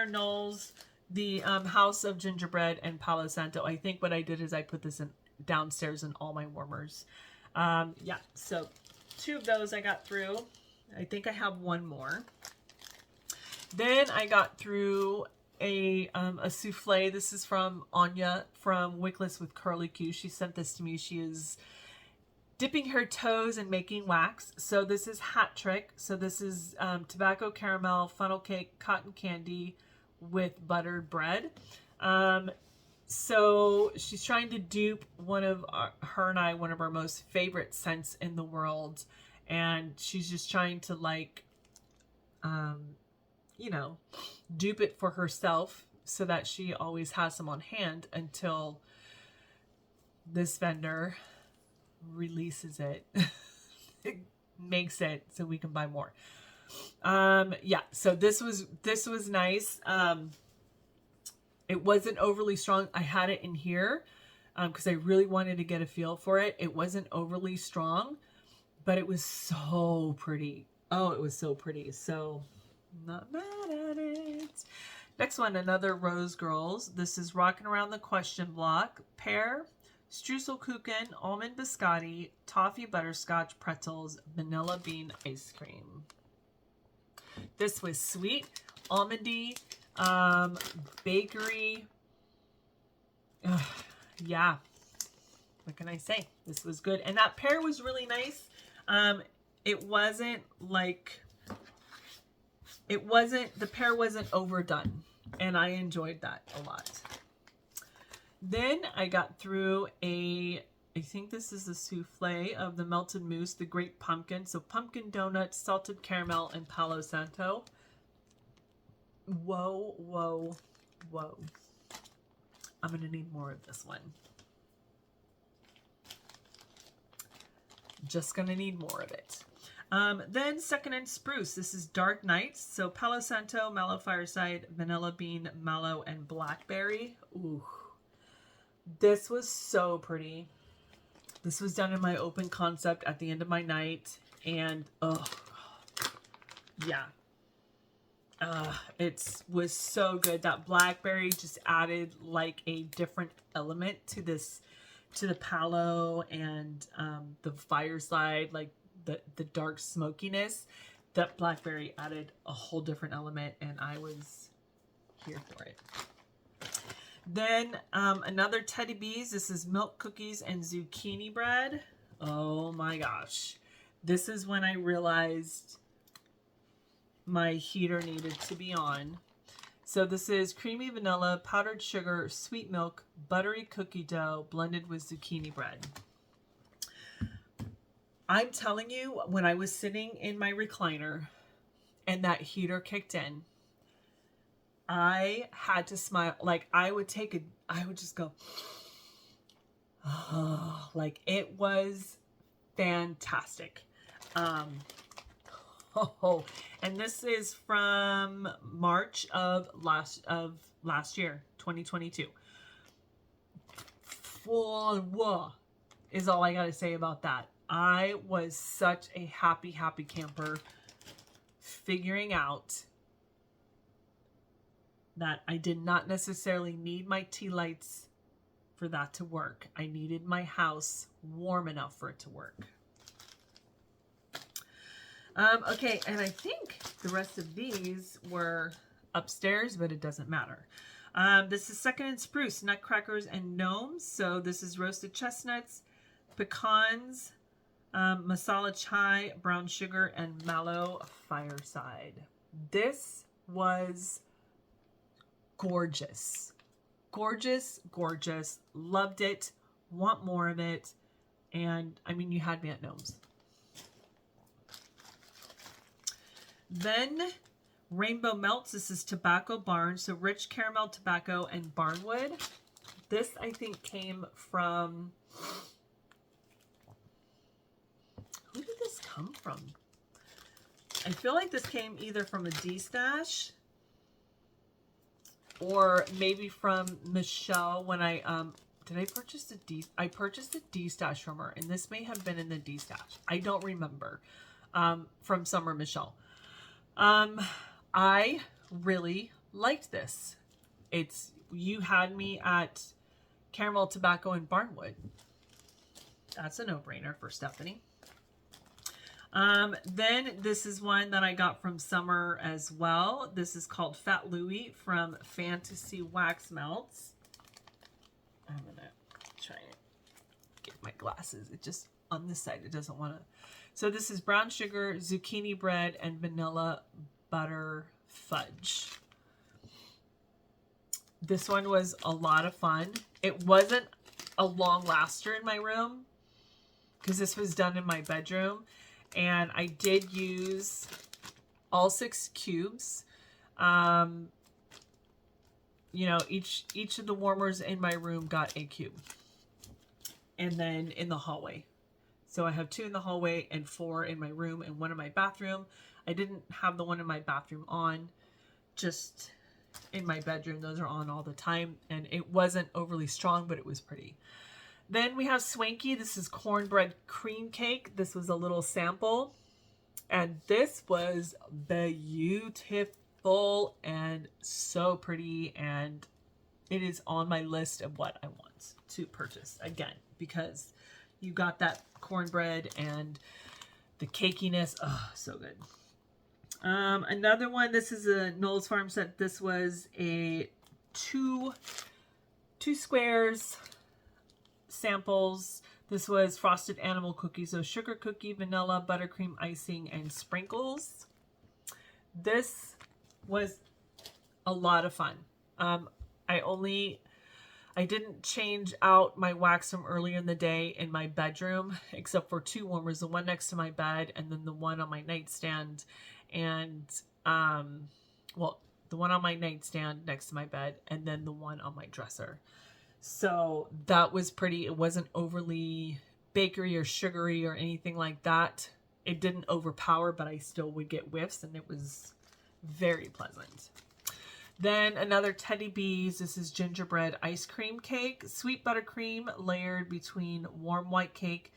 Knowles, the House of Gingerbread and Palo Santo. I think what I did is I put this in downstairs in all my warmers. Yeah, so 2 of those I got through. I think I have 1 more. Then I got through a souffle. This is from Anya from Wickless with Curly Q. She sent this to me. She is dipping her toes and making wax. So this is Hat Trick. So this is tobacco caramel, funnel cake, cotton candy with buttered bread. So she's trying to dupe one of our most favorite scents in the world. And she's just trying to you know, dupe it for herself so that she always has them on hand until this vendor releases it. It makes it so we can buy more. Yeah, so this was nice. It wasn't overly strong. I had it in here because I really wanted to get a feel for it. It wasn't overly strong, but it was so pretty. Oh, it was so pretty. So not mad at it. Next one, another Rose Girls. This is Rocking Around the Question Block. Pear, Streuselkuchen, Almond Biscotti, Toffee Butterscotch Pretzels, Vanilla Bean Ice Cream. This was sweet, almondy, bakery. Yeah, what can I say? This was good. And that pear was really nice. It wasn't like, the pear wasn't overdone. And I enjoyed that a lot. Then I got through I think this is a souffle of the melted mousse, the grape pumpkin. So pumpkin donut, salted caramel, and Palo Santo. Whoa, whoa, whoa. I'm going to need more of this one. Just going to need more of it. Then Second and Spruce. This is Dark Nights. So Palo Santo, Mallow Fireside, Vanilla Bean, Mallow, and Blackberry. Ooh. This was so pretty. This was done in my open concept at the end of my night. And, oh, yeah. It was so good. That blackberry just added like a different element to this, to the palo and the fireside, like the dark smokiness. That blackberry added a whole different element, and I was here for it. Then another Teddy Bees. This is milk cookies and zucchini bread. Oh my gosh. This is when I realized my heater needed to be on. So this is creamy vanilla, powdered sugar, sweet milk, buttery cookie dough blended with zucchini bread. I'm telling you, when I was sitting in my recliner and that heater kicked in, I had to smile. Like I would just go, oh, like it was fantastic. Oh, and this is from March of last year, 2022. Whoa, is all I got to say about that. I was such a happy camper figuring out that I did not necessarily need my tea lights for that to work. I needed my house warm enough for it to work. Okay, and I think the rest of these were upstairs, but it doesn't matter. This is Second and Spruce, nutcrackers and gnomes. So this is roasted chestnuts, pecans, masala chai, brown sugar, and mallow fireside. This was gorgeous. Gorgeous, gorgeous. Loved it. Want more of it. And I mean, you had me at gnomes. Then Rainbow Melts. This is Tobacco Barn. So rich caramel tobacco and barnwood. This I think came from, who did this come from? I feel like this came either from a D-stash or maybe from Michelle when I did I purchase I purchased a D-stash from her, and this may have been in the D-stash. I don't remember. From Summer Michelle. I really liked this. You had me at caramel, tobacco, and barnwood. That's a no-brainer for Stephanie. Then this is one that I got from Summer as well. This is called Fat Louie from Fantasy Wax Melts. I'm gonna try and get my glasses. It just, on this side, it doesn't want to. So this is brown sugar, zucchini bread, and vanilla butter fudge. This one was a lot of fun. It wasn't a long laster in my room because this was done in my bedroom. And I did use all 6 cubes. You know, each of the warmers in my room got a cube. And then in the hallway. So I have 2 in the hallway and 4 in my room and 1 in my bathroom. I didn't have the one in my bathroom on, just in my bedroom. Those are on all the time. And it wasn't overly strong, but it was pretty. Then we have Swanky. This is cornbread cream cake. This was a little sample. And this was beautiful and so pretty. And it is on my list of what I want to purchase again, because you got that cornbread and the cakiness. Oh, so good. Another one, this is a Knowles Farm set. This was a two squares samples. This was frosted animal cookies. So sugar cookie, vanilla, buttercream icing, and sprinkles. This was a lot of fun. I didn't change out my wax from earlier in the day in my bedroom, except for 2 warmers, the one next to my bed and then the one on my nightstand. And, well, the one on my nightstand next to my bed and then the one on my dresser. So that was pretty. It wasn't overly bakery or sugary or anything like that. It didn't overpower, but I still would get whiffs, and it was very pleasant. Then another Teddy Bees. This is gingerbread ice cream cake. Sweet buttercream layered between warm white cake,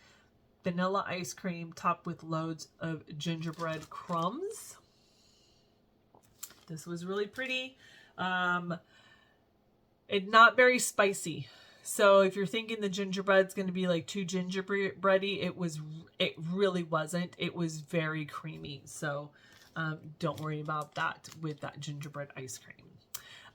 vanilla ice cream topped with loads of gingerbread crumbs. This was really pretty. It's not very spicy. So if you're thinking the gingerbread's going to be like too gingerbready, it really wasn't. It was very creamy. So don't worry about that with that gingerbread ice cream.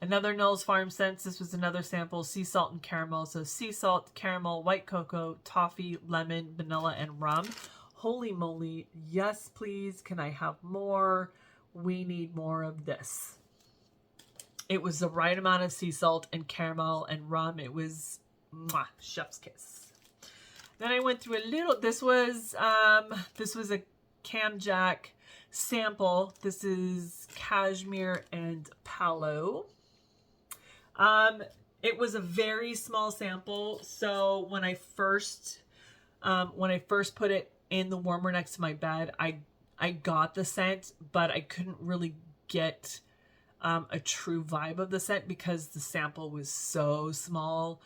Another Knowles Farm Scents. This was another sample, sea salt and caramel. So sea salt, caramel, white cocoa, toffee, lemon, vanilla, and rum. Holy moly. Yes, please. Can I have more? We need more of this. It was the right amount of sea salt and caramel and rum. It was mwah, chef's kiss. Then I went through a little, this was a Cam Jack sample. This is cashmere and palo. It was a very small sample. So when I first put it in the warmer next to my bed, I got the scent, but I couldn't really get a true vibe of the scent because the sample was so small.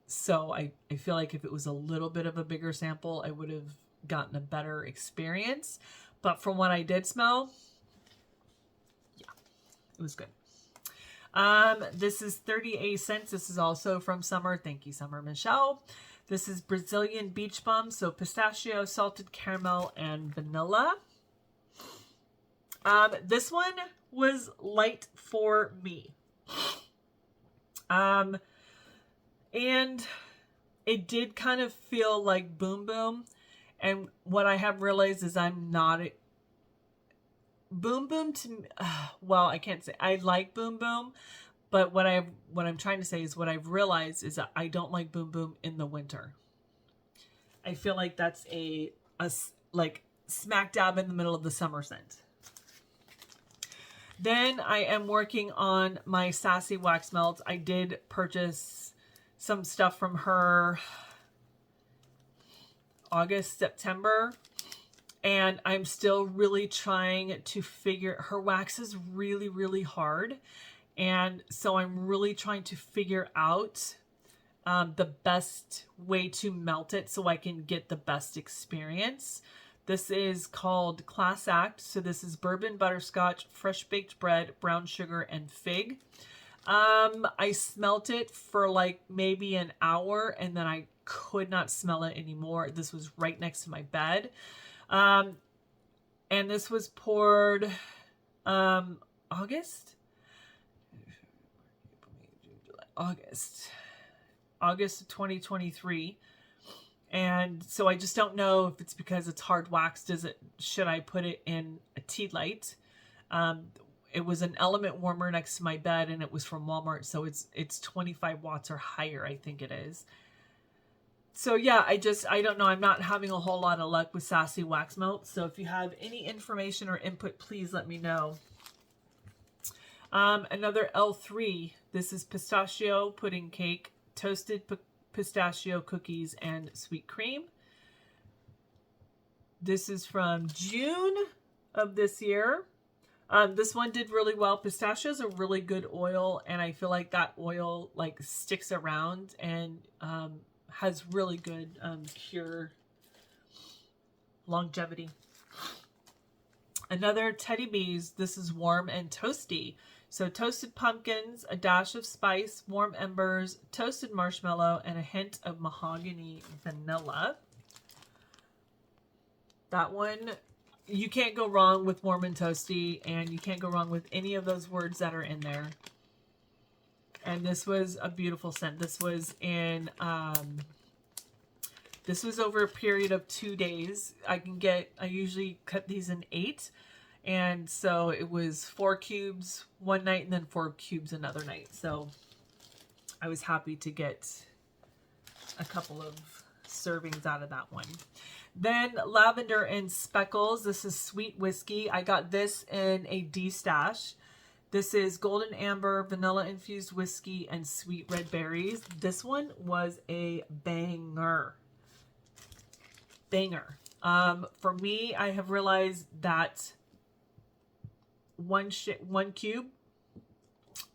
So I feel like if it was a little bit of a bigger sample, I would have gotten a better experience. But from what I did smell, yeah, it was good. This is 38 cents. This is also from Summer. Thank you, Summer Michelle. This is Brazilian Beach Bum. So pistachio, salted caramel, and vanilla. This one was light for me. And it did kind of feel like Boom Boom. And what I have realized is I'm not Boom Boom to me. Well, I can't say I like Boom Boom, but what I'm trying to say is what I've realized is that I don't like Boom Boom in the winter. I feel like that's a like smack dab in the middle of the summer scent. Then I am working on my Sassy Wax Melts. I did purchase some stuff from her August, September. And I'm still really trying to figure, her wax is really, really hard. And so I'm really trying to figure out the best way to melt it so I can get the best experience. This is called Class Act. So this is bourbon, butterscotch, fresh baked bread, brown sugar, and fig. I smelt it for like maybe an hour and then I could not smell it anymore. This was right next to my bed. And this was poured August of 2023. And so I just don't know if it's because it's hard wax. Should I put it in a tea light? It was an element warmer next to my bed and it was from Walmart. So it's 25 watts or higher, I think it is. So yeah, I don't know. I'm not having a whole lot of luck with Sassy Wax Melt. So if you have any information or input, please let me know. Another L3. This is pistachio pudding cake, toasted pistachio cookies, and sweet cream. This is from June of this year. This one did really well. Pistachio is a really good oil, and I feel like that oil like sticks around and has really good cure longevity. Another Teddy Bees. This is warm and toasty. So toasted pumpkins, a dash of spice, warm embers, toasted marshmallow, and a hint of mahogany vanilla. That one, you can't go wrong with warm and toasty, and you can't go wrong with any of those words that are in there. And this was a beautiful scent. This was in, this was over a period of 2 days. I usually cut these in 8. And so it was 4 cubes one night and then 4 cubes another night. So I was happy to get a couple of servings out of that one. Then Lavender and Speckles. This is sweet whiskey. I got this in a D-stash. This is golden amber, vanilla infused whiskey, and sweet red berries. This one was a banger. Banger. For me, I have realized that one cube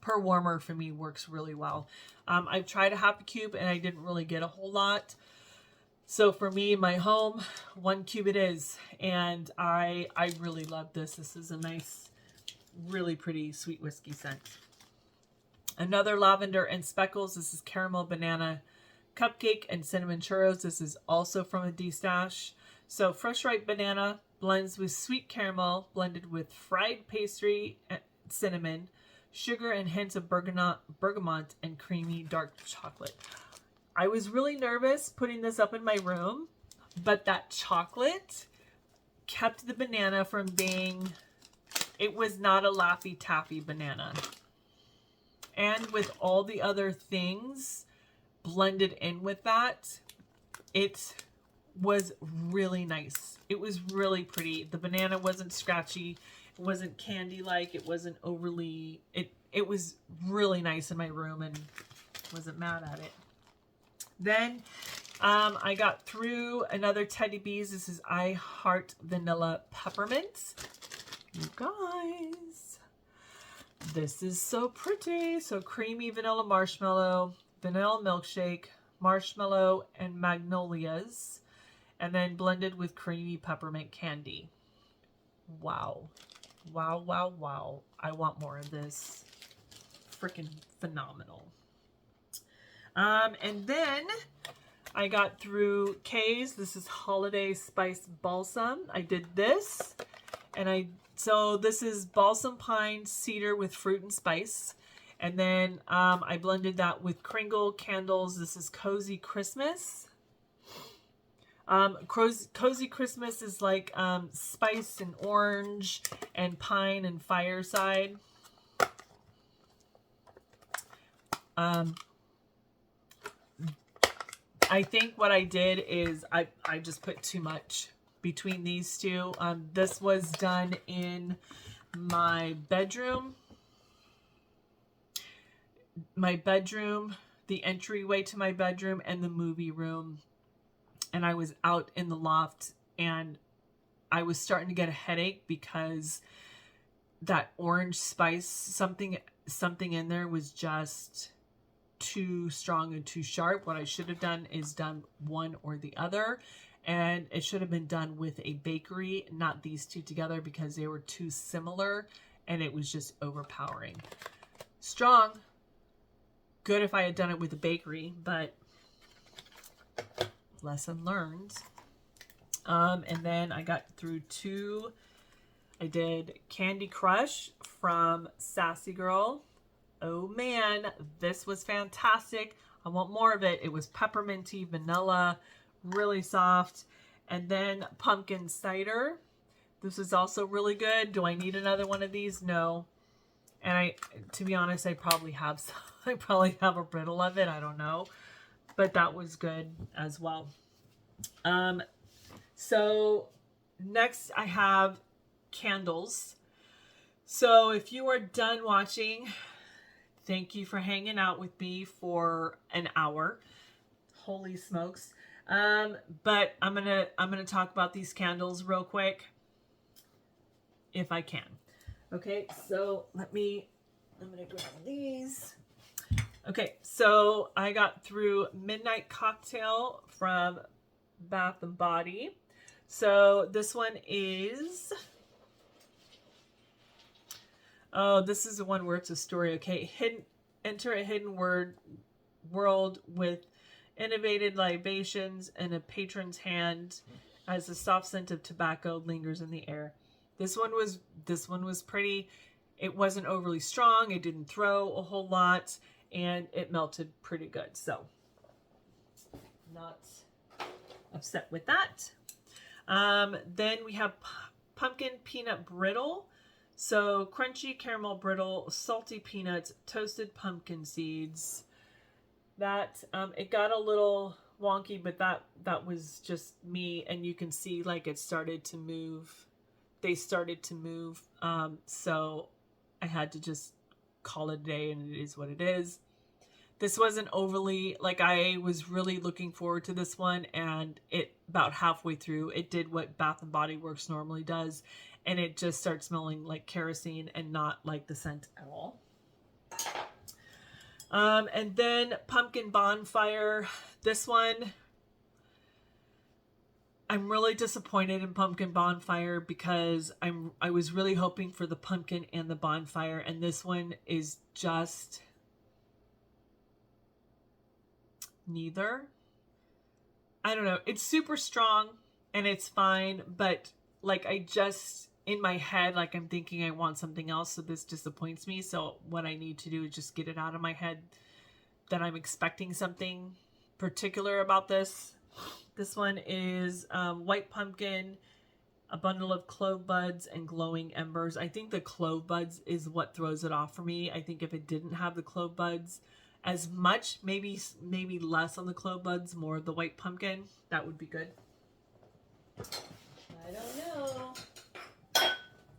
per warmer for me works really well. I've tried a half a cube and I didn't really get a whole lot. So for me, my home, 1 cube it is. And I really love this. This is a nice, really pretty sweet whiskey scent. Another Lavender and Speckles. This is caramel banana cupcake and cinnamon churros. This is also from a D-stash. So fresh ripe banana blends with sweet caramel blended with fried pastry, cinnamon, sugar, and hints of bergamot and creamy dark chocolate. I was really nervous putting this up in my room, but that chocolate kept the banana from being, it was not a Laffy Taffy banana. And with all the other things blended in with that, it was really nice. It was really pretty. The banana wasn't scratchy. It wasn't candy-like. It wasn't overly... It was really nice in my room and wasn't mad at it. Then I got through another Teddy Bees. This is I Heart Vanilla Peppermint. You guys, this is so pretty. So creamy vanilla marshmallow, vanilla milkshake, marshmallow, and magnolias. And then blended with creamy peppermint candy. Wow. Wow, wow, wow. I want more of this. Freaking phenomenal. And then I got through Kay's. This is Holiday Spice Balsam. I did this. And so this is balsam pine cedar with fruit and spice. And then I blended that with Kringle candles. This is Cozy Christmas. Cozy Christmas is like spice and orange and pine and fireside. I think what I did is I just put too much between these two. This was done in my bedroom. The entryway to my bedroom, and the movie room. And I was out in the loft and I was starting to get a headache because that orange spice, something in there was just too strong and too sharp. What I should have done is done one or the other, and it should have been done with a bakery, not these two together, because they were too similar and it was just overpowering. Strong. Good if I had done it with a bakery, but lesson learned. And then I got through two. I did Candy Crush from Sassy Girl. Oh man, this was fantastic. I want more of it. It was pepperminty, vanilla, really soft. And then pumpkin cider. This is also really good. Do I need another one of these? No. And to be honest, I probably have some. I probably have a brittle of it. I don't know. but that was good as well. So next I have candles. So if you are done watching, thank you for hanging out with me for an hour. Holy smokes. But I'm gonna talk about these candles real quick, if I can. Okay, so I'm gonna grab these. Okay, so I got through Midnight Cocktail from Bath and Body. So this one is, oh, this is the one where it's a story. Okay, enter a hidden world with innovated libations and a patron's hand as the soft scent of tobacco lingers in the air. This one was pretty. It wasn't overly strong. It didn't throw a whole lot, and it melted pretty good. So, not upset with that. Then we have pumpkin peanut brittle. So crunchy caramel brittle, salty peanuts, toasted pumpkin seeds. That it got a little wonky, but that was just me, and you can see like it started to move. They started to move, so I had to just call it a day, and it is what it is. This wasn't overly, like, I was really looking forward to this one, and it about halfway through, it did what Bath and Body Works normally does, and it just starts smelling like kerosene and not like the scent at all. And then Pumpkin Bonfire. This one, I'm really disappointed in Pumpkin Bonfire because I was really hoping for the pumpkin and the bonfire, and this one is just neither. I don't know. It's super strong and it's fine, but like I just, in my head, like I'm thinking I want something else, so this disappoints me. So what I need to do is just get it out of my head that I'm expecting something particular about this. This one is white pumpkin, a bundle of clove buds, and glowing embers. I think the clove buds is what throws it off for me. I think if it didn't have the clove buds as much, maybe less on the clove buds, more of the white pumpkin, that would be good. I don't know.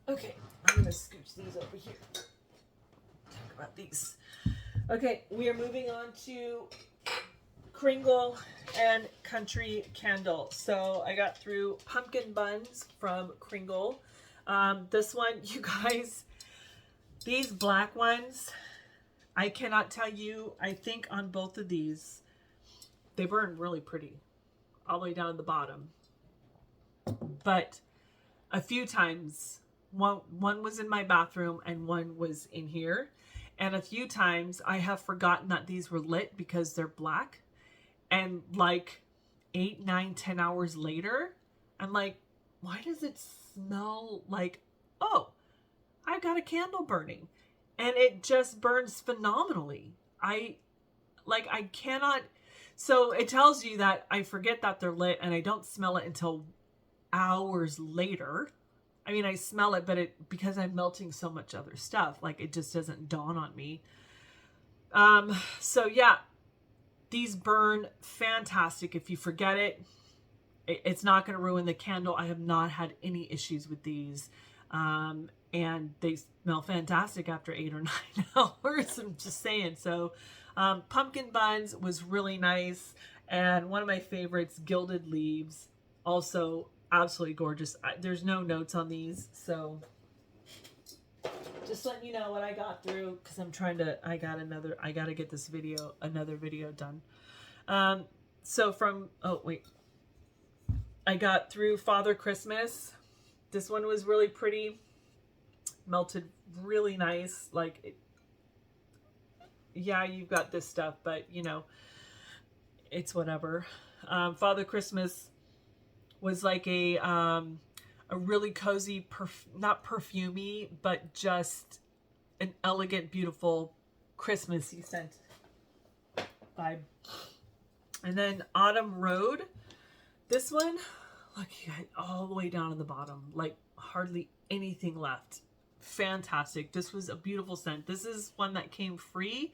Okay, I'm gonna scooch these over here. Talk about these. Okay, we are moving on to Kringle and Country Candle. So I got through Pumpkin Buns from Kringle. This one, you guys, these black ones, I cannot tell you, I think on both of these, they burn really pretty, all the way down to the bottom. But a few times, one was in my bathroom and one was in here. And a few times I have forgotten that these were lit because they're black. And like 8, 9, 10 hours later, I'm like, why does it smell like, oh, I got a candle burning? And it just burns phenomenally. I cannot. So it tells you that I forget that they're lit and I don't smell it until hours later. I mean, I smell it, but because I'm melting so much other stuff, like it just doesn't dawn on me. So yeah, these burn fantastic. If you forget it, it's not going to ruin the candle. I have not had any issues with these. And they smell fantastic after 8 or 9 hours. I'm just saying. So, Pumpkin Buns was really nice. And one of my favorites, Gilded Leaves, also absolutely gorgeous. There's no notes on these. So, just letting you know what I got through, because I'm trying to, I got to get this video, another video done. So from, oh wait, I got through Father Christmas. This one was really pretty, melted really nice. Like, yeah, you've got this stuff, but you know, it's whatever. Father Christmas was like a really cozy, not perfumey, but just an elegant, beautiful Christmassy scent vibe. And then Autumn Road. This one, look, you got all the way down to the bottom, like hardly anything left. Fantastic. This was a beautiful scent. This is one that came free.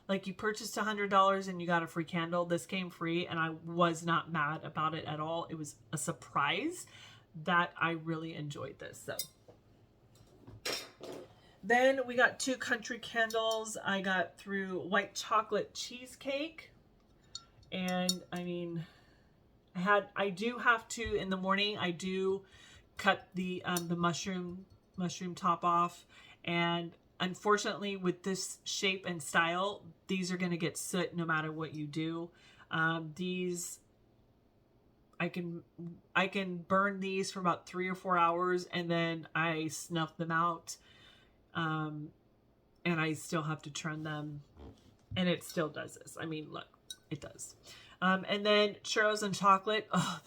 Like you purchased $100 and you got a free candle. This came free and I was not mad about it at all. It was a surprise that I really enjoyed this. So then we got 2 country candles. I got through white chocolate cheesecake. And I mean, I do have to, in the morning, I do cut the mushroom top off. And unfortunately with this shape and style, these are going to get soot no matter what you do. These, I can burn these for about 3 or 4 hours and then I snuff them out. And I still have to trim them and it still does this. I mean, look, it does. And then churros and chocolate. Oh,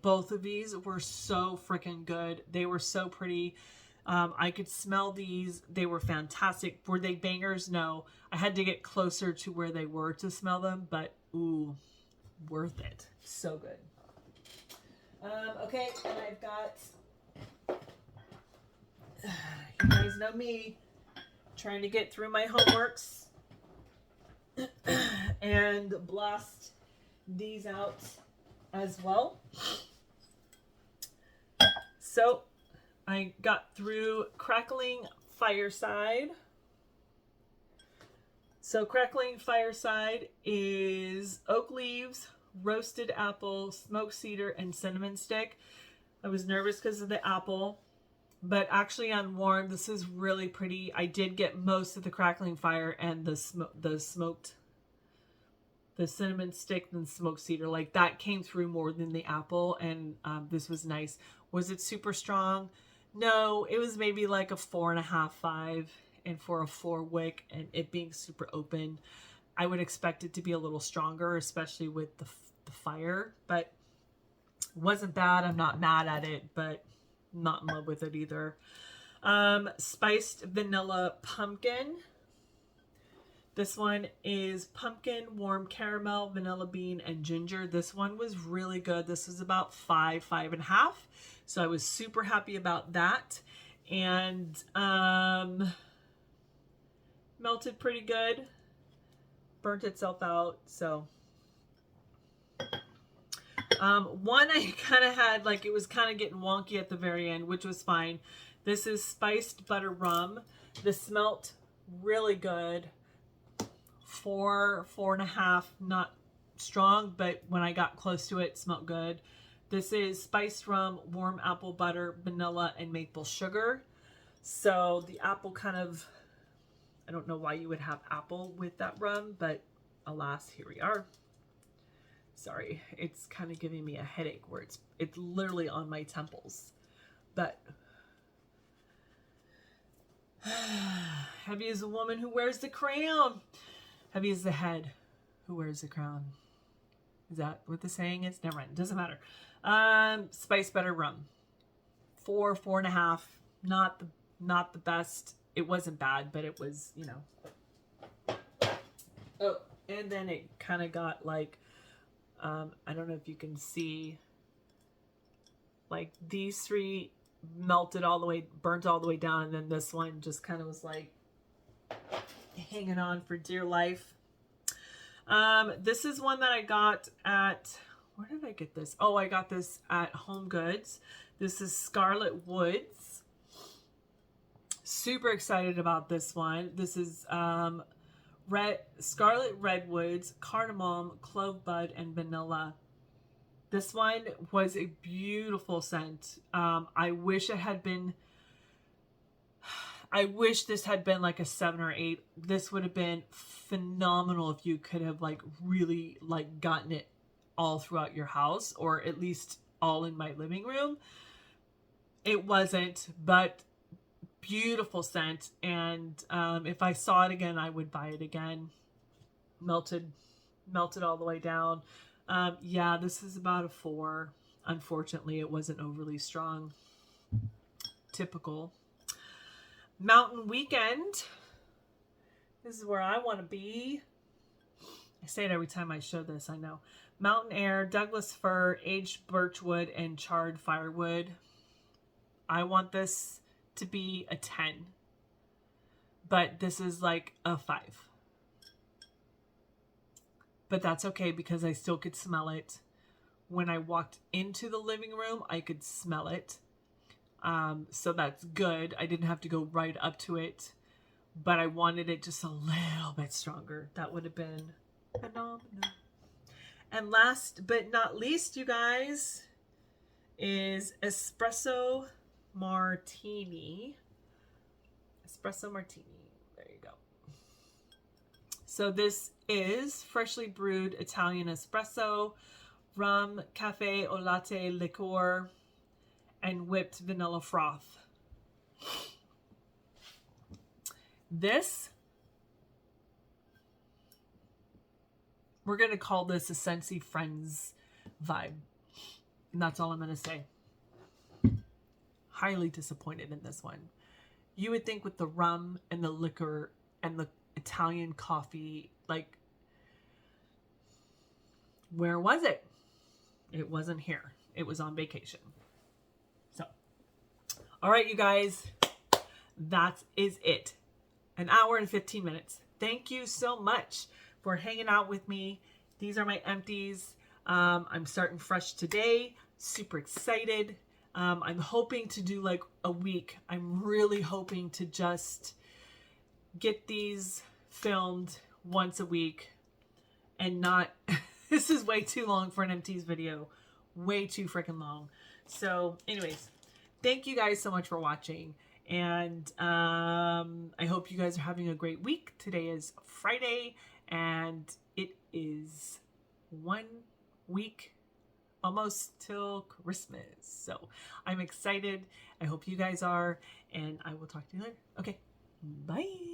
both of these were so freaking good. They were so pretty. I could smell these. They were fantastic. Were they bangers? No. I had to get closer to where they were to smell them, but ooh, worth it. So good. Okay, and I've got, you guys know me, trying to get through my homeworks and blast these out as well. So I got through Crackling Fireside. So Crackling Fireside is oak leaves, roasted apple, smoked cedar, and cinnamon stick. I was nervous because of the apple, but actually on warm, this is really pretty. I did get most of the Crackling Fire and the cinnamon stick and smoked cedar. Like that came through more than the apple, and this was nice. Was it super strong? No, it was maybe like a 4.5, 5, and for a 4 wick and it being super open, I would expect it to be a little stronger, especially with the fire, but it wasn't bad. I'm not mad at it, but not in love with it either. Spiced vanilla pumpkin. This one is pumpkin, warm caramel, vanilla bean, and ginger. This one was really good. This was about 5.5. So I was super happy about that. And melted pretty good. Burnt itself out. So one I kind of had, like, it was kind of getting wonky at the very end, which was fine. This is spiced butter rum. This smelt really good. 4.5, not strong, but when I got close to it, it smelled good. This is spiced rum, warm apple butter, vanilla, and maple sugar. So the apple kind of, I don't know why you would have apple with that rum, but alas, here we are. Sorry, it's kind of giving me a headache where it's literally on my temples. But heavy is a woman who wears the crown. Heavy is the head who wears the crown. Is that what the saying is? Never mind. It doesn't matter. Spiced butter rum. 4.5. Not the best. It wasn't bad, but it was, you know. Oh, and then it kind of got like, I don't know if you can see, like these 3 melted all the way, burnt all the way down, and then this one just kind of was like hanging on for dear life. This is one that I got at, where did I get this? Oh, I got this at Home Goods. This is Scarlet Woods. Super excited about this one. This is Scarlet Redwoods, cardamom, clove bud, and vanilla. This one was a beautiful scent. I wish this had been like a 7 or 8. This would have been phenomenal if you could have like really like gotten it all throughout your house, or at least all in my living room. It wasn't, but beautiful scent. And if I saw it again, I would buy it again. Melted all the way down. Yeah, this is about a 4. Unfortunately, it wasn't overly strong. Typical. Mountain Weekend. This is where I want to be. I say it every time I show this, I know. Mountain Air, Douglas Fir, aged birchwood, and charred firewood. I want this to be a 10. But this is like a 5. but that's okay because I still could smell it. When I walked into the living room, I could smell it. So that's good. I didn't have to go right up to it, but I wanted it just a little bit stronger. That would have been phenomenal. And last but not least, you guys, is espresso martini. Espresso martini. There you go. So this is freshly brewed Italian espresso, rum, cafe au latte liqueur, and whipped vanilla froth. This, we're going to call this a Scentsy Friends vibe. And that's all I'm going to say. Highly disappointed in this one. You would think with the rum and the liquor and the Italian coffee, like, where was it? It wasn't here. It was on vacation. So, all right, you guys, that is it. An hour and 15 minutes. Thank you so much for hanging out with me. These are my empties. I'm starting fresh today. Super excited. I'm hoping to do like a week. I'm really hoping to just get these filmed once a week and not, this is way too long for an empties video. Way too freaking long. So anyways, thank you guys so much for watching. And I hope you guys are having a great week. Today is Friday and it is 1 week almost till Christmas. So I'm excited. I hope you guys are, and I will talk to you later. Okay, bye.